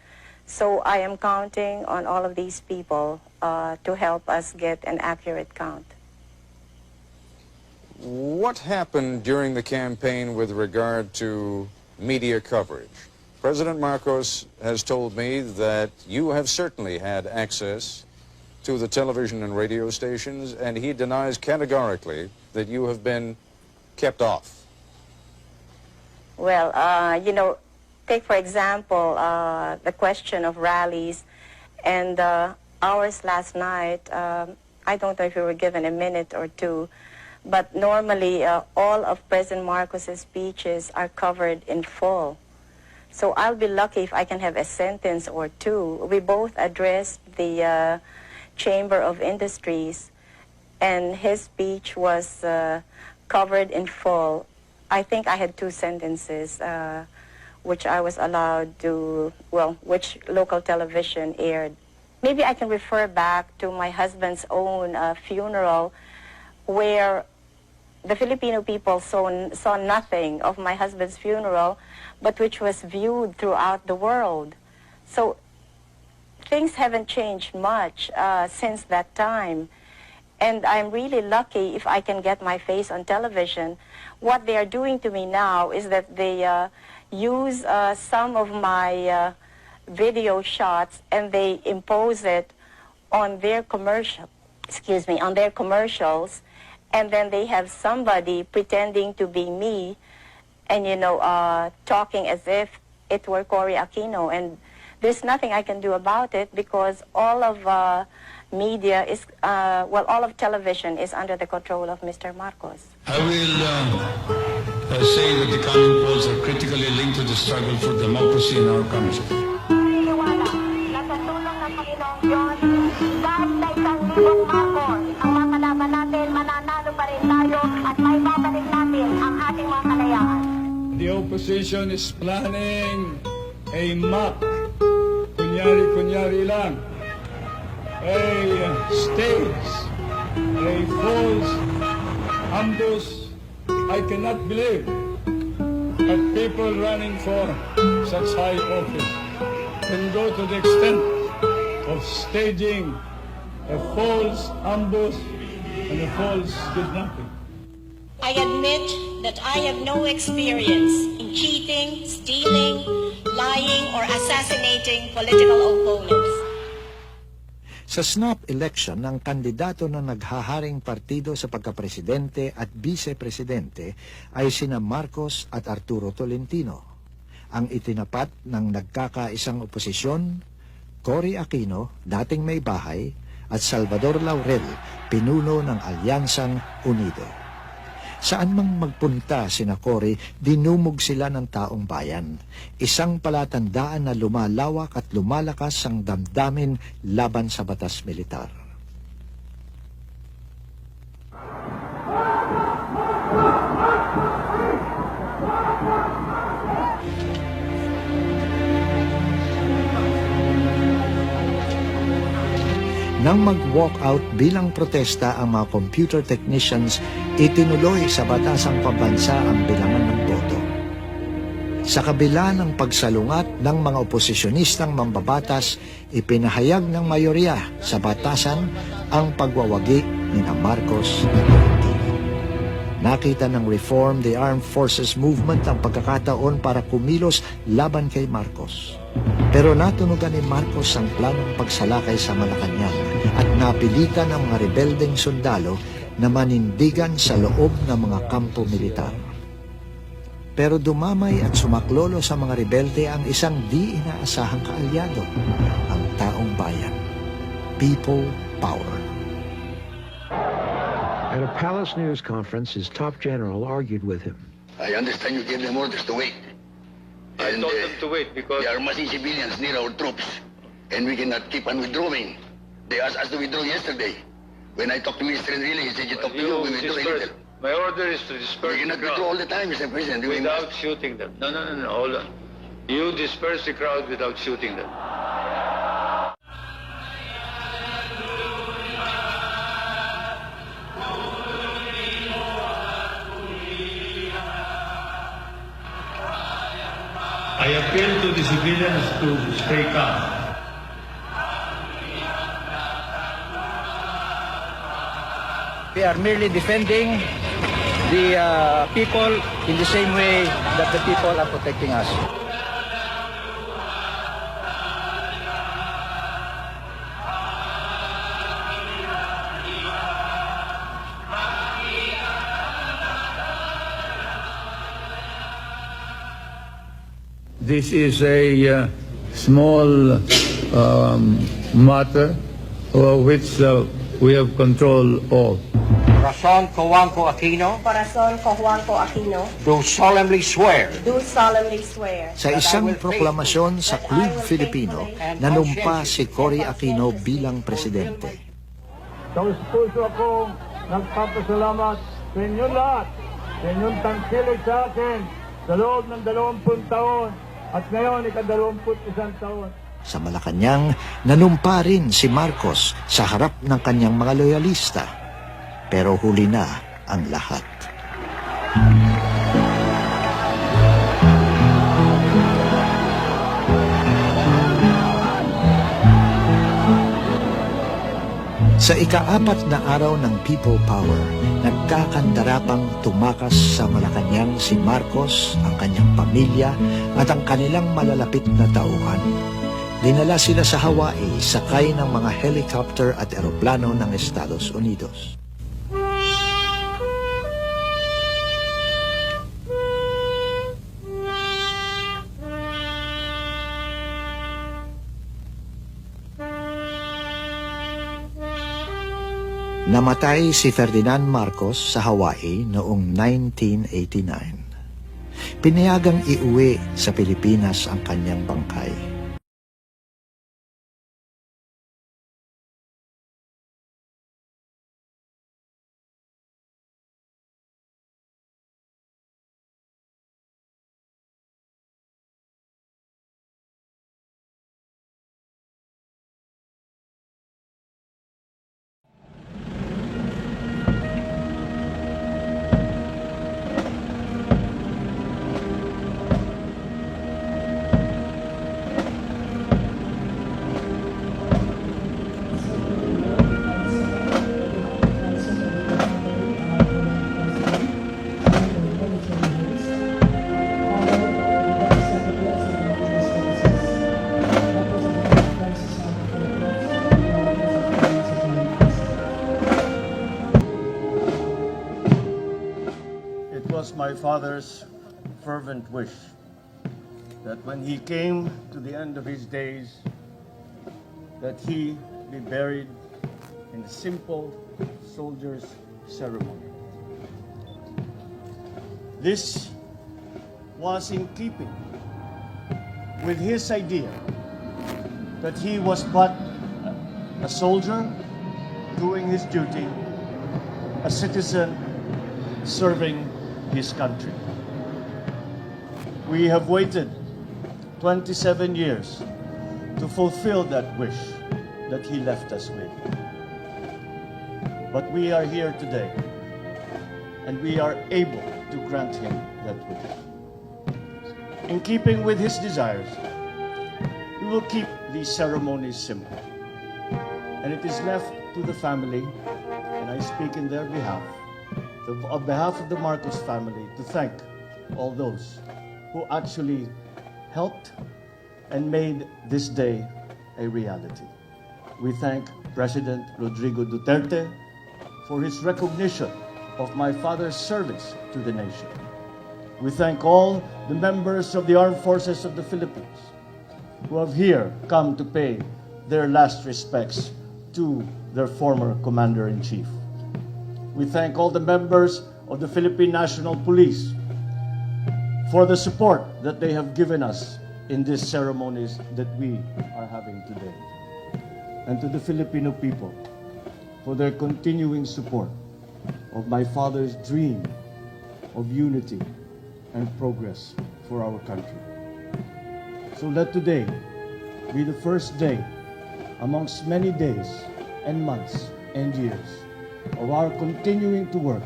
So I am counting on all of these people to help us get an accurate count.
What happened during the campaign with regard to media coverage? President Marcos has told me that you have certainly had access to the television and radio stations, and he denies categorically that you have been kept off.
Well, take for example the question of rallies, and ours last night, I don't know if we were given a minute or two, but normally all of President Marcos's speeches are covered in full. So I'll be lucky if I can have a sentence or two. We both addressed the Chamber of Industries, and his speech was covered in full. I think I had 2 sentences, which I was allowed to, which local television aired. Maybe I can refer back to my husband's own funeral, where the Filipino people saw nothing of my husband's funeral, but which was viewed throughout the world. So things haven't changed much since that time. And I'm really lucky if I can get my face on television. What they are doing to me now is that they use some of my video shots and they impose it on their commercial. on their commercials, and then they have somebody pretending to be me, and talking as if it were Cory Aquino, and there's nothing I can do about it because all of media is, all of television is under the control of Mr. Marcos.
I will say that the coming polls are critically linked to the struggle for democracy in our country.
Naniniwala na sa tulong ng Panginoong Diyos, kahit na 1,000 Marcos, ang mga kalaban natin, mananalo pa rin tayo at may babalik natin ang ating mga kalayaan.
The opposition is planning a mock, kunyari lang, a stage, a false ambush. I cannot believe that people running for such high office can go to the extent of staging a false ambush and a false kidnapping.
I admit that I have no experience in cheating, stealing, lying, or assassinating political opponents.
Sa snap election, ang kandidato na naghaharing partido sa pagkapresidente at vice-presidente ay sina Marcos at Arturo Tolentino. Ang itinapat ng nagkakaisang oposisyon, Cory Aquino, dating may bahay, at Salvador Laurel, pinuno ng Alyansang Unido. Saan mang magpunta sina Cory, dinumog sila ng taong bayan. Isang palatandaan na lumalawak at lumalakas ang damdamin laban sa batas militar. Nang mag-walk out bilang protesta ang mga computer technicians, itinuloy sa batasang pambansa ang bilangan ng boto. Sa kabila ng pagsalungat ng mga oposisyonistang mambabatas, ipinahayag ng mayorya sa batasan ang pagwawagi ni Marcos at Tolentino. Nakita ng Reform the Armed Forces Movement ang pagkakataon para kumilos laban kay Marcos. Pero natunugan ni Marcos ang planong pagsalakay sa Malacanang at napilitan ang mga rebeldeng sundalo na manindigan sa loob ng mga kampo militar. Pero dumamay at sumaklolo sa mga rebelde ang isang di inaasahang kaalyado, ang taong bayan. People power.
At a palace news conference, his top general argued with him.
I understand you gave them orders to wait.
I told them to wait because
they are massing civilians near our troops, and we cannot keep on withdrawing. They asked us to withdraw yesterday. When I talked to Mr. Enrile, he said you talk to you, we withdraw a little.
my order is to disperse
We
the
cannot withdraw all
crowd
the time, Mr. President. We
without
must.
shooting them. No, hold on. You disperse the crowd without shooting them. I appeal to the civilians to stay calm.
We are merely defending the people in the same way that the people are protecting us.
This is a small matter which we have control of.
Corazon Cojuangco Aquino,
Corazon Cojuangco Aquino,
do solemnly swear
do solemnly swear
Sa isang proklamasyon sa Club Filipino, nanumpa si Cory Aquino bilang presidente.
Taos puso akong nagpapasalamat sa inyo lahat, sa inyong tangkilig sa akin sa loob ng 20 taon at ngayon 21 taon.
Sa Malacanang, nanumpa rin si Marcos sa harap ng kanyang mga loyalista. Pero huli na ang lahat. Sa ika-4 na araw ng People Power, nagkakandarapang tumakas sa Malacanang si Marcos, ang kanyang pamilya at ang kanilang malalapit na tauhan. Dinala sila sa Hawaii sakay ng mga helicopter at eroplano ng Estados Unidos. Namatay si Ferdinand Marcos sa Hawaii noong 1989. Pinayagang iuwi sa Pilipinas ang kanyang bangkay.
My father's fervent wish that when he came to the end of his days, that he be buried in a simple soldier's ceremony. This was in keeping with his idea that he was but a soldier doing his duty, a citizen serving his country. We have waited 27 years to fulfill that wish that he left us with. But we are here today, and we are able to grant him that wish. In keeping with his desires, we will keep these ceremonies simple. And it is left to the family, and I speak in their behalf, on behalf of the Marcos family, to thank all those who actually helped and made this day a reality. We thank President Rodrigo Duterte for his recognition of my father's service to the nation. We thank all the members of the Armed Forces of the Philippines who have here come to pay their last respects to their former Commander-in-Chief. We thank all the members of the Philippine National Police for the support that they have given us in these ceremonies that we are having today. And to the Filipino people for their continuing support of my father's dream of unity and progress for our country. So let today be the first day amongst many days and months and years of our continuing to work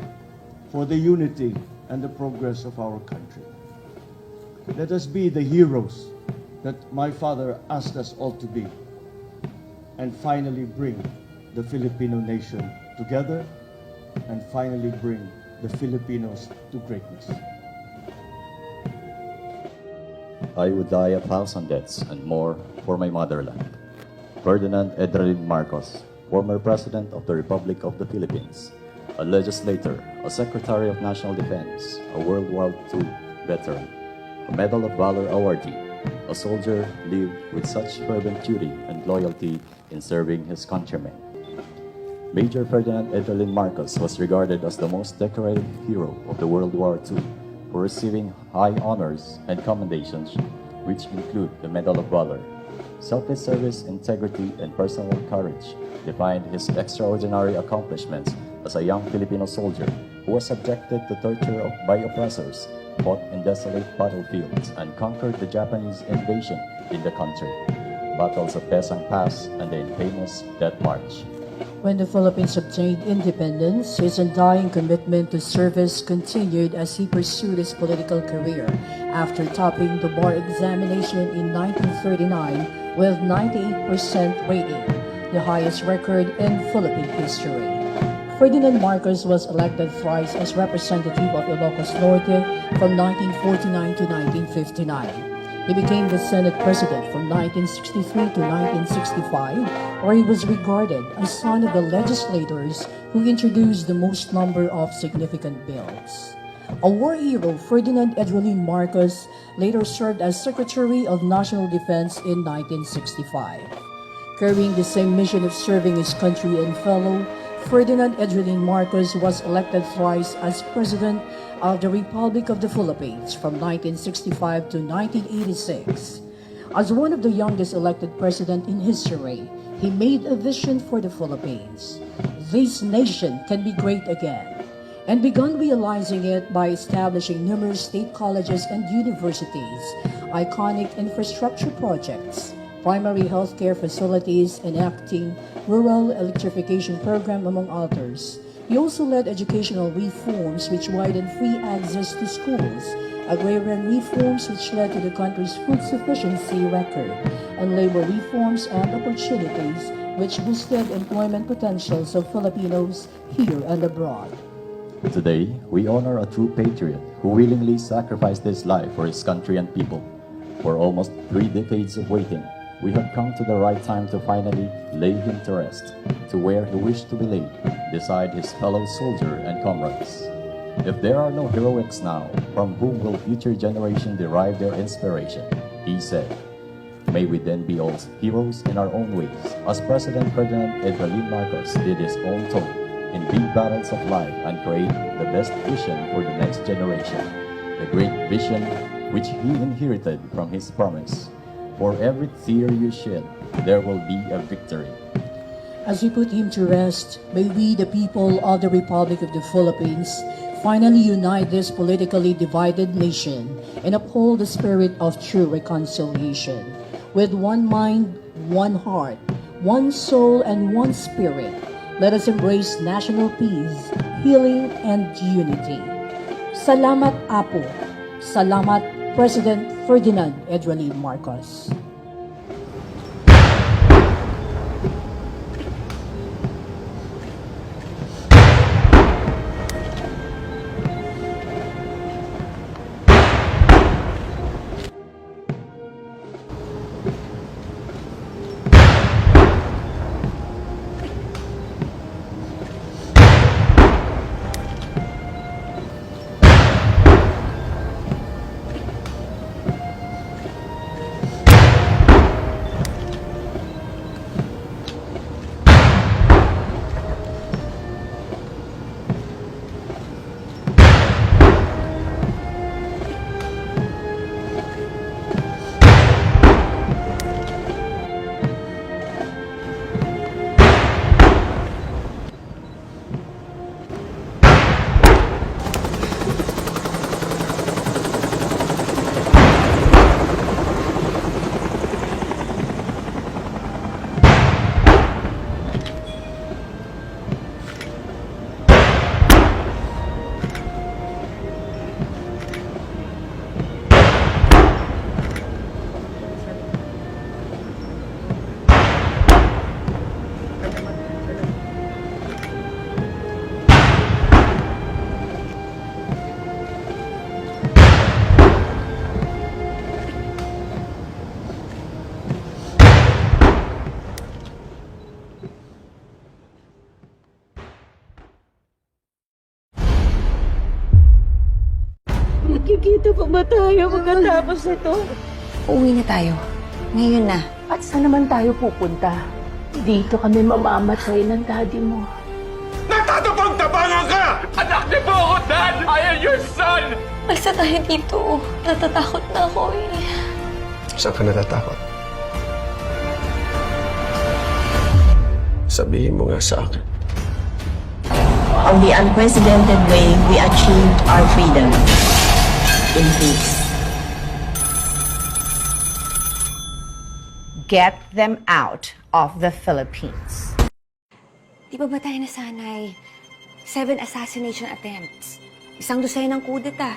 for the unity and the progress of our country. Let us be the heroes that my father asked us all to be, and finally bring the Filipino nation together, and finally bring the Filipinos to greatness.
I would die 1,000 deaths and more for my motherland. Ferdinand Edralin Marcos, former President of the Republic of the Philippines, a legislator, a Secretary of National Defense, a World War II veteran, a Medal of Valor awardee, a soldier lived with such fervent duty and loyalty in serving his countrymen. Major Ferdinand Edralin Marcos was regarded as the most decorated hero of the World War II for receiving high honors and commendations, which include the Medal of Valor. Selfless service, integrity, and personal courage defined his extraordinary accomplishments as a young Filipino soldier who was subjected to torture by oppressors, fought in desolate battlefields, and conquered the Japanese invasion in the country. Battles of Pesang Pass and the infamous Death March.
When the Philippines obtained independence, his undying commitment to service continued as he pursued his political career after topping the bar examination in 1939 with 98% rating, the highest record in Philippine history. Ferdinand Marcos was elected thrice as representative of Ilocos Norte from 1949 to 1959. He became the Senate President from 1963 to 1965, where he was regarded as son of the legislators who introduced the most number of significant bills. A war hero, Ferdinand Edrelin Marcos, later served as Secretary of National Defense in 1965. Carrying the same mission of serving his country and fellow, Ferdinand Edrelin Marcos was elected thrice as President of the Republic of the Philippines from 1965 to 1986. As one of the youngest elected president in history, he made a vision for the Philippines. This nation can be great again, and began realizing it by establishing numerous state colleges and universities, iconic infrastructure projects, primary healthcare facilities, enacting rural electrification program, among others. He also led educational reforms which widened free access to schools, agrarian reforms which led to the country's food sufficiency record, and labor reforms and opportunities which boosted employment potentials of Filipinos here and abroad.
Today, we honor a true patriot who willingly sacrificed his life for his country and people. For almost 3 decades of waiting, we have come to the right time to finally lay him to rest, to where he wished to be laid, beside his fellow soldier and comrades. If there are no heroics now, from whom will future generations derive their inspiration? He said. May we then be all heroes in our own ways, as President Ferdinand Edrelin Marcos did his own toll in big battles of life and create the best vision for the next generation, the great vision which he inherited from his promise. For every tear you shed, there will be a victory.
As we put him to rest, may we, the people of the Republic of the Philippines, finally unite this politically divided nation and uphold the spirit of true reconciliation. With one mind, one heart, one soul, and one spirit, let us embrace national peace, healing, and unity. Salamat, Apo. Salamat, President Ferdinand Edrelin Marcos.
Magkikita pa ba tayo pagkatapos nito?
Uuwi na tayo. Ngayon na.
At saan naman tayo pupunta? Dito kami mamamatay ng daddy mo.
Nagtatapang-tapangan ka! Anak niyo po ako, Dad! I am your son!
Alsa tayo dito. Natatakot na ako eh.
Saan ka natatakot? Sabihin mo nga sa akin.
On the unprecedented way, we achieved our freedom in peace.
Get them out of the Philippines.
Di ba tayo nasanay? 7 assassination attempts. 1 dosenang kudeta.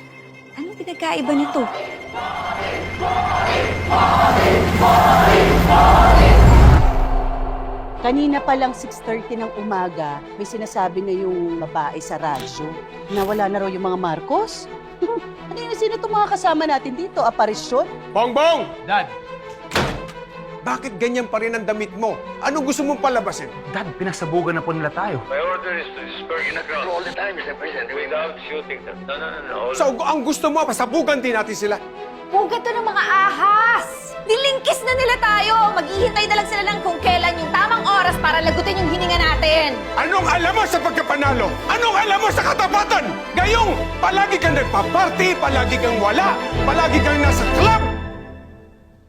Anong pinagkaiba nito?
Kanina pa lang 6:30 ng umaga, may sinasabi na yung babae sa radyo na wala na raw yung mga Marcos. Sino itong mga kasama natin dito? Aparisyon?
Bongbong! Dad! Bakit ganyan pa rin ang damit mo? Anong gusto mong palabasin?
Dad, pinasabugan na po nila tayo.
My order is to disperse in the crowd all the time, Mr. President. Without shooting them. No.
So, ang gusto mo, pasabugan din natin sila.
Pugat to ng mga ahas! Nilingkis na nila tayo! Maghihintay na lang sila ng kung kailan yung tamang oras para lagutin yung hininga natin!
Anong alam mo sa pagkapanalo? Anong alam mo sa katapatan? Gayong, palagi kang nagpa-party, palagi kang wala, palagi kang nasa club!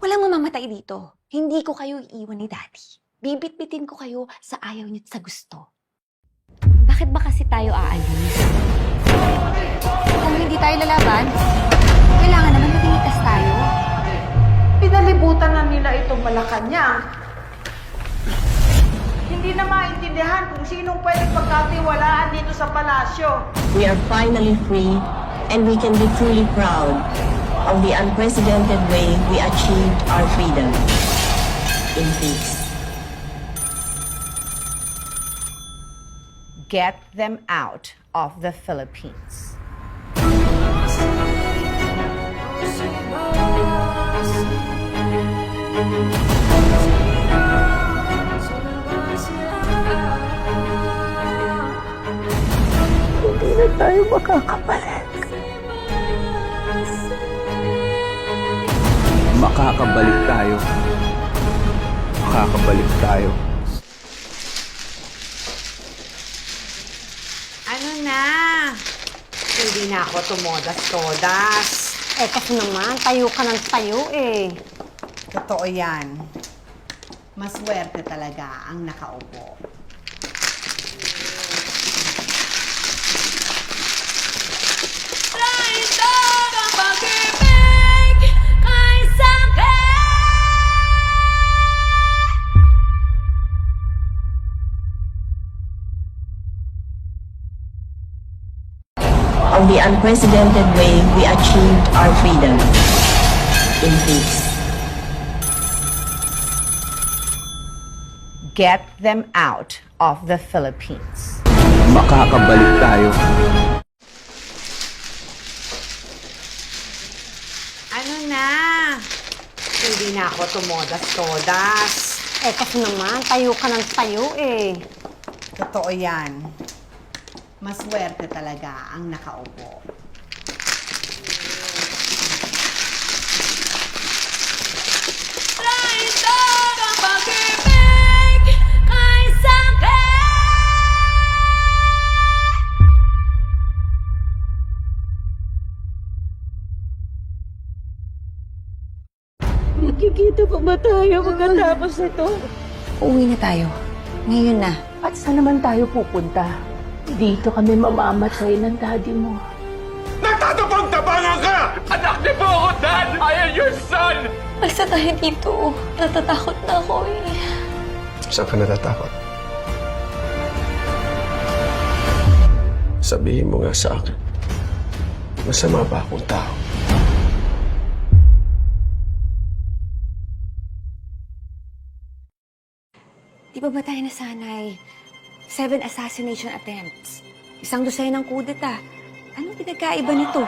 Walang mamamatay dito. Hindi ko kayo iiwan ni Daddy. Bibit-bitin ko kayo sa ayaw niyo at sa gusto. Bakit ba kasi tayo aalis? Kung hindi tayo lalaban, kailangan naman maging ligtas tayo.
Pinalibutan na nila itong Malacanang. Hindi na maintindihan kung sinong pwedeng pagkatiwalaan dito sa palasyo.
We are finally free and we can be truly proud of the unprecedented way we achieved our freedom in peace.
Get them out of the Philippines.
Hindi na tayo makakabalik.
Makakabalik tayo. Makakabalik tayo.
Ano na? Hindi na ako tumodas-todas.
Kasi naman, tayo ka ng tayo eh.
Totoo yan. Maswerte talaga ang nakaupo.
Of the unprecedented way we achieved our freedom in peace.
Get them out of the Philippines.
Makakabalik tayo.
Ano na? Hindi na ako tumodas-todas.
Kasi naman, tayo ka ng tayo eh.
Totoo yan. Maswerte talaga ang nakaupo.
Nakikita pa ba tayo pagkatapos nito?
Uuwi na tayo. Ngayon na.
At saan naman tayo pupunta? Dito kami mamamatay ng daddy mo.
Nagtatapang-tapangan ka! Anak niyo po ako, Dad! I am your son!
Basta tayo dito. Natatakot na ako eh.
Saan ka natatakot? Sabihin mo nga sa akin, masama ba akong tao?
Di ba tayo nasanay? 7 assassination attempts. Isang dosay ng kudeta. Anong pinagkaiba nito?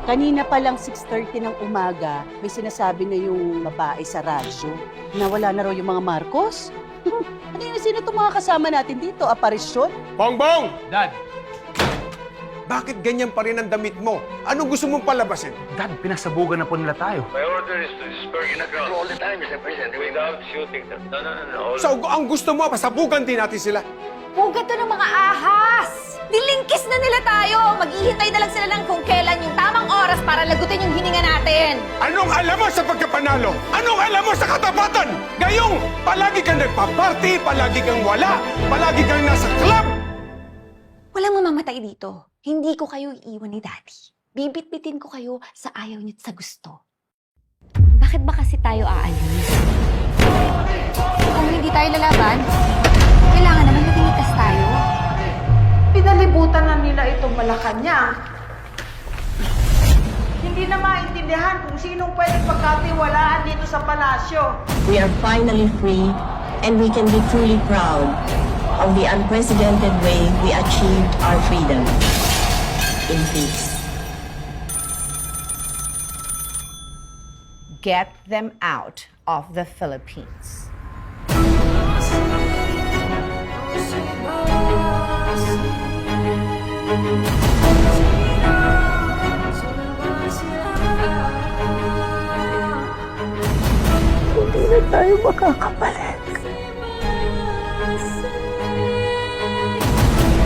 Kanina pa lang 6:30 ng umaga, may sinasabi na yung babae sa radyo na wala na raw yung mga Marcos. Sino itong mga kasama natin dito? Aparisyon?
Bongbong! Dad! Bakit ganyan pa rin ang damit mo? Anong gusto mong palabasin?
Dad, pinasabugan na po nila tayo.
My order is to disperse in the crowd all the time, Mr. President. Without shooting them. No.
So, ang gusto mo, pasabugan din natin sila.
Pugat to ng mga ahas! Nilingkis na nila tayo! Maghihintay na lang sila ng kung kailan yung tamang oras para lagutin yung hininga natin!
Anong alam mo sa pagkapanalo? Anong alam mo sa katapatan? Gayong, palagi kang nagpa-party, palagi kang wala, palagi kang nasa club!
Walang mamamatay dito. Hindi ko kayo iiwan ni Daddy. Bibit-bitin ko kayo sa ayaw niyo at sa gusto. Bakit ba kasi tayo aalis? Kung hindi tayo lalaban, kailangan naman maging ligtas tayo.
Pinalibutan na nila itong Malacanang. Hindi na maintindihan
maintindihan kung sinong pwedeng pagkatiwalaan dito sa palasyo.
We are finally free, and we can be truly proud of the unprecedented way we achieved our freedom in peace.
Get them out of the Philippines.
Hindi na tayo makakabalik.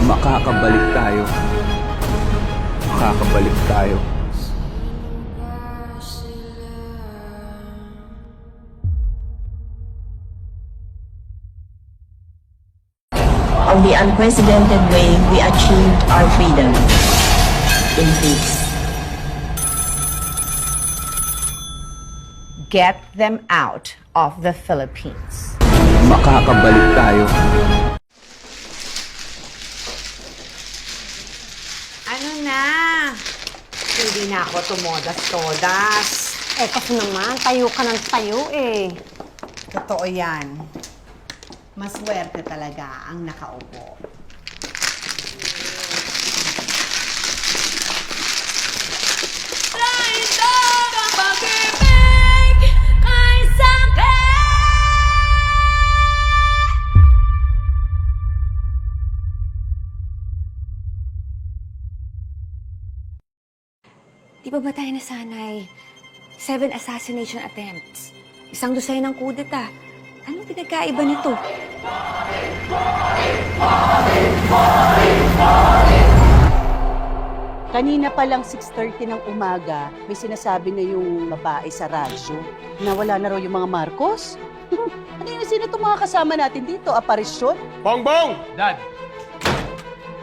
Makakabalik tayo. Makakabalik tayo.
Of the unprecedented way we achieved our freedom in peace.
Get them out of the Philippines.
Makakabalik tayo.
Ano na? Hindi na ako tumodas-todas. Kasi naman, tayo ka ng tayo eh.
Totoo yan. Maswerte talaga ang nakaupo.
Di ba tayo nasanay? 7 assassination attempts. 1 dosenang kudeta. Anong pinagkaiba nito?
Kanina pa lang 6:30 ng umaga, may sinasabi na yung babae sa radyo na wala na raw yung mga Marcos. Ano yun, sino itong mga kasama natin dito? Aparisyon?
Bongbong!
Dad!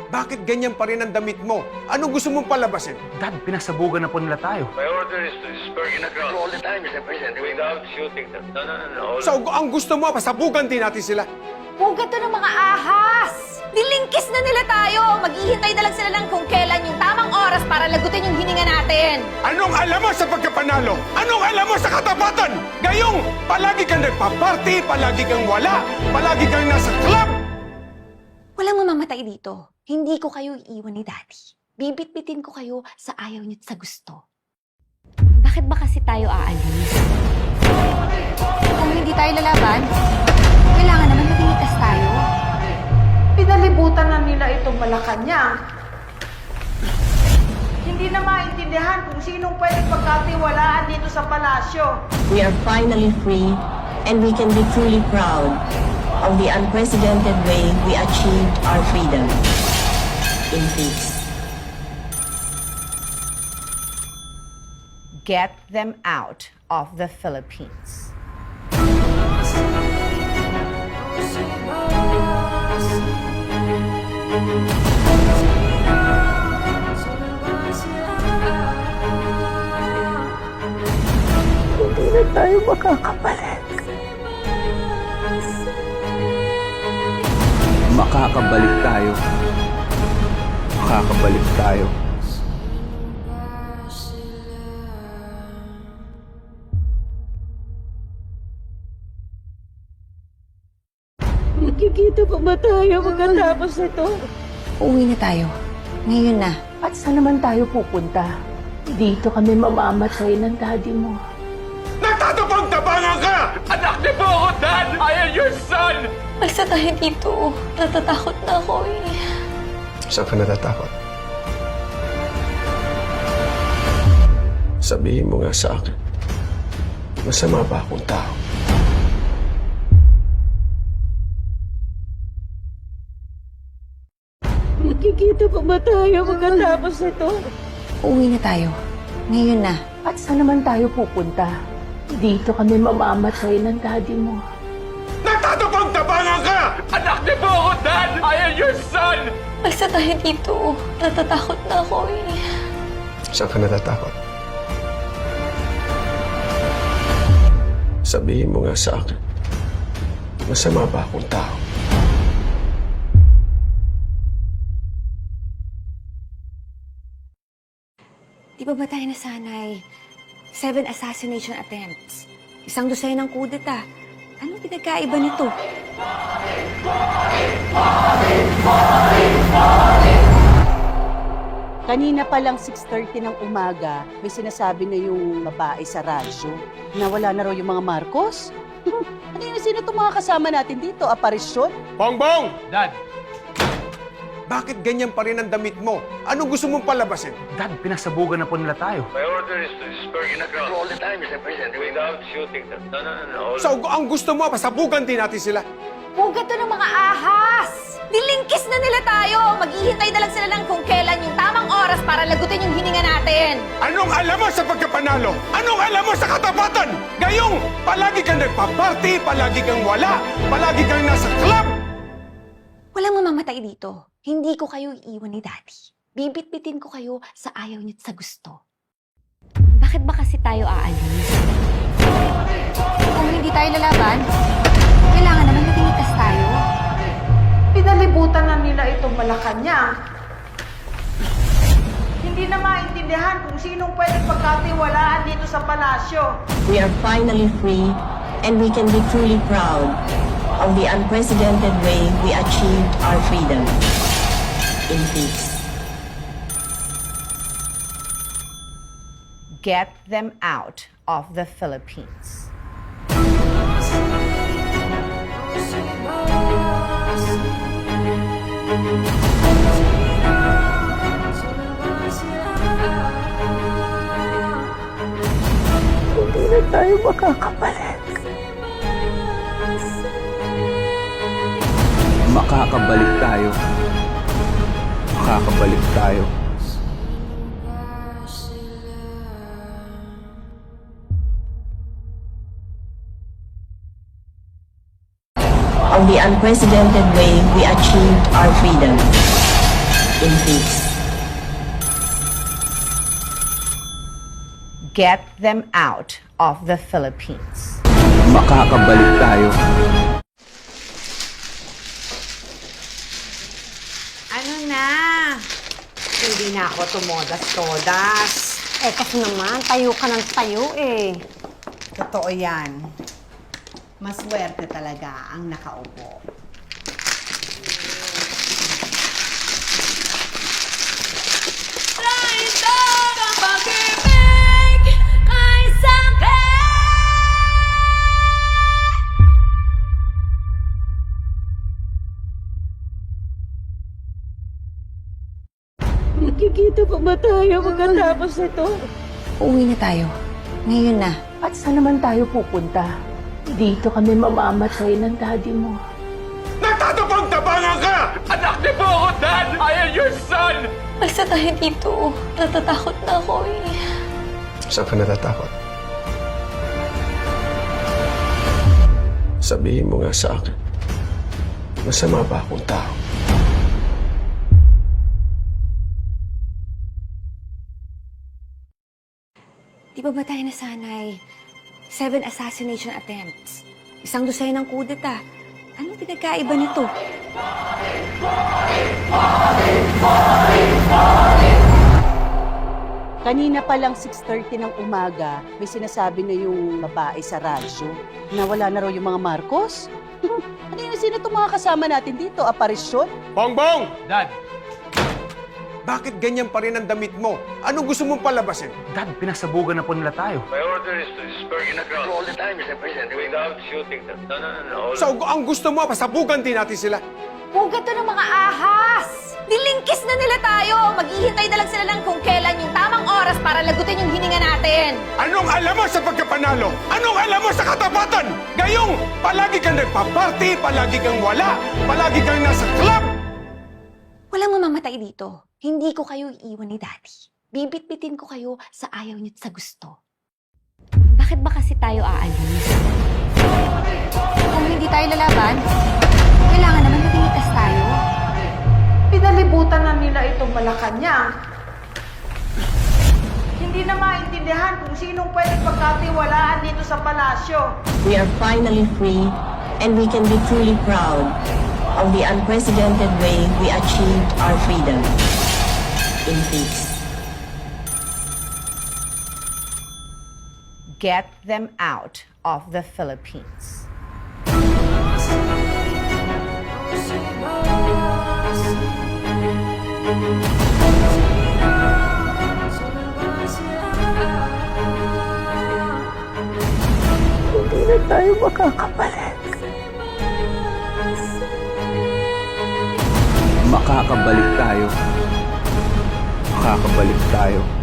Bakit ganyan pa rin ang damit mo? Anong gusto mong palabasin?
Dad, pinagsabugan na po nila tayo.
My order is to disperse in the crowd all the time, Mr. President. Without shooting them. No.
So, ang gusto mo, pasabugan din natin sila.
Huwag to ng mga ahas! Nilingkis na nila tayo! Maghihintay na lang sila ng kung kailan yung tamang oras para lagutin yung hininga natin!
Anong alam mo sa pagkapanalo? Anong alam mo sa katapatan? Gayong palagi kang nagpa-party, palagi kang wala, palagi kang nasa club!
Walang mamamatay dito. Hindi ko kayo iiwan ni Daddy. Bibit-bitin ko kayo sa ayaw niyo at sa gusto. Bakit ba kasi tayo aalis? Kung hindi tayo lalaban, kailangan naman magligtas tayo.
Pinalibutan na nila itong Malacanang. Hindi na maintindihan kung sinong pwedeng pagkatiwalaan dito sa palasyo.
We are finally free, and we can be truly proud of the unprecedented way we achieved our freedom in peace.
Get them out of the Philippines.
Hindi na tayo makakabalik.
Makakabalik tayo. Makakabalik tayo.
Magkikita pa ba tayo pagkatapos nito?
Uuwi na tayo. Ngayon na.
At saan naman tayo pupunta? Dito kami mamamatay ng daddy mo.
Nagtatapang-tapangan ka!
Anak niyo po ako, Dad! I am your son!
Alsa tayo dito. Natatakot na ako eh.
Saan ka natatakot? Sabihin mo nga sa akin, masama ba akong tao?
Magkikita pa ba tayo pagkatapos nito?
Uuwi na tayo. Ngayon na.
At saan naman tayo pupunta? Dito kami mamamatay ng daddy mo.
Nagtatapang-tapangan ka!
Anak niyo po ako, Dad! I am your son!
Alsa tayo dito. Natatakot na ako eh.
Saan ka natatakot? Sabihin mo nga sa akin, masama ba akong tao?
Di ba tayo nasanay? 7 assassination attempts. Isang dosenang kudeta. Anong pinagkaiba nito?
Kanina pa lang 6:30 ng umaga, may sinasabi na yung babae sa radyo na wala na raw yung mga Marcos. Sino itong mga kasama natin dito? Aparisyon?
Bongbong!
Dad!
Bakit ganyan pa rin ang damit mo? Anong gusto mong palabasin?
Dad, pinagsabugan na po nila tayo.
My order is to disperse in the crowd all the time, Mr. President. Without shooting them. No.
So, ang gusto mo, pasabugan din natin sila.
Pugat to ng mga ahas! Dilingkis na nila tayo! Maghihintay na lang sila ng kung kailan yung tamang oras para lagutin yung hininga natin!
Anong alam mo sa pagkapanalo? Anong alam mo sa katapatan? Gayong palagi kang nagpa-party, palagi kang wala, palagi kang nasa club!
Walang mamamatay dito. Hindi ko kayo iiwan ni Daddy. Bibitbitin ko kayo sa ayaw niyo't sa gusto. Bakit ba kasi tayo aalis? Kung hindi tayo lalaban, kailangan naman maging ligtas tayo.
Pinalibutan na nila itong Malacanang. Hindi na maintindihan kung sinong pwedeng pagkatiwalaan dito sa palasyo.
We are finally free and we can be truly proud of the unprecedented way we achieved our freedom in peace.
Get them out of the Philippines.
Hindi na tayo makakabalik.
Makakabalik tayo. Makakabalik tayo.
Of the unprecedented way we achieved our freedom in peace.
Get them out of the Philippines.
Makakabalik tayo.
Ano na? Hindi na ako tumodas-todas.
Eh kasi naman, tayo ka ng tayo eh.
Totoo yan. Maswerte talaga ang nakaupo.
Magkikita pa ba tayo pagkatapos nito?
Uuwi na tayo. Ngayon na.
At saan naman tayo pupunta? Dito kami mamamatay ng daddy mo.
Nagtatapang-tapangan ka!
Anak niyo po ako, Dad! I am your son!
Basta tayo dito. Natatakot na ako eh.
Saan ka natatakot? Sabihin mo nga sa akin, masama ba akong tao?
Di ba tayo nasanay? 7 assassination attempts. Isang dosenang kudeta. Anong pinagkaiba nito?
Kanina pa lang 6:30 ng umaga, may sinasabi na yung babae sa radyo na wala na raw yung mga Marcos. Sino itong mga kasama natin dito? Aparisyon?
Bongbong!
Dad!
Bakit ganyan pa rin ang damit mo? Anong gusto mong palabasin?
Dad, pinagsabugan na po nila tayo.
My order is to disperse in the crowd all the time, Mr. President. Without shooting them. No.
So, ang gusto mo, pasabugan din natin sila.
Pugat to ng mga ahas! Dilingkis na nila tayo! Maghihintay na lang sila ng kung kailan yung tamang oras para lagutin yung hininga natin!
Anong alam mo sa pagkapanalo? Anong alam mo sa katapatan? Gayong palagi kang nagpa-party, palagi kang wala, palagi kang nasa club!
Walang mamamatay dito. Hindi ko kayo iiwan ni Daddy. Bibitbitin ko kayo sa ayaw niyo't sa gusto. Bakit ba kasi tayo aalis? Kung hindi tayo lalaban, kailangan naman maging ligtas tayo.
Pinalibutan na nila itong Malacanang. Hindi na maintindihan kung sinong pwedeng pagkatiwalaan dito sa palasyo.
We are finally free and we can be truly proud of the unprecedented way we achieved our freedom in peace.
get them out of the Philippines.
Hindi na tayo makakabalik.
Makakabalik tayo. Makakabalik tayo.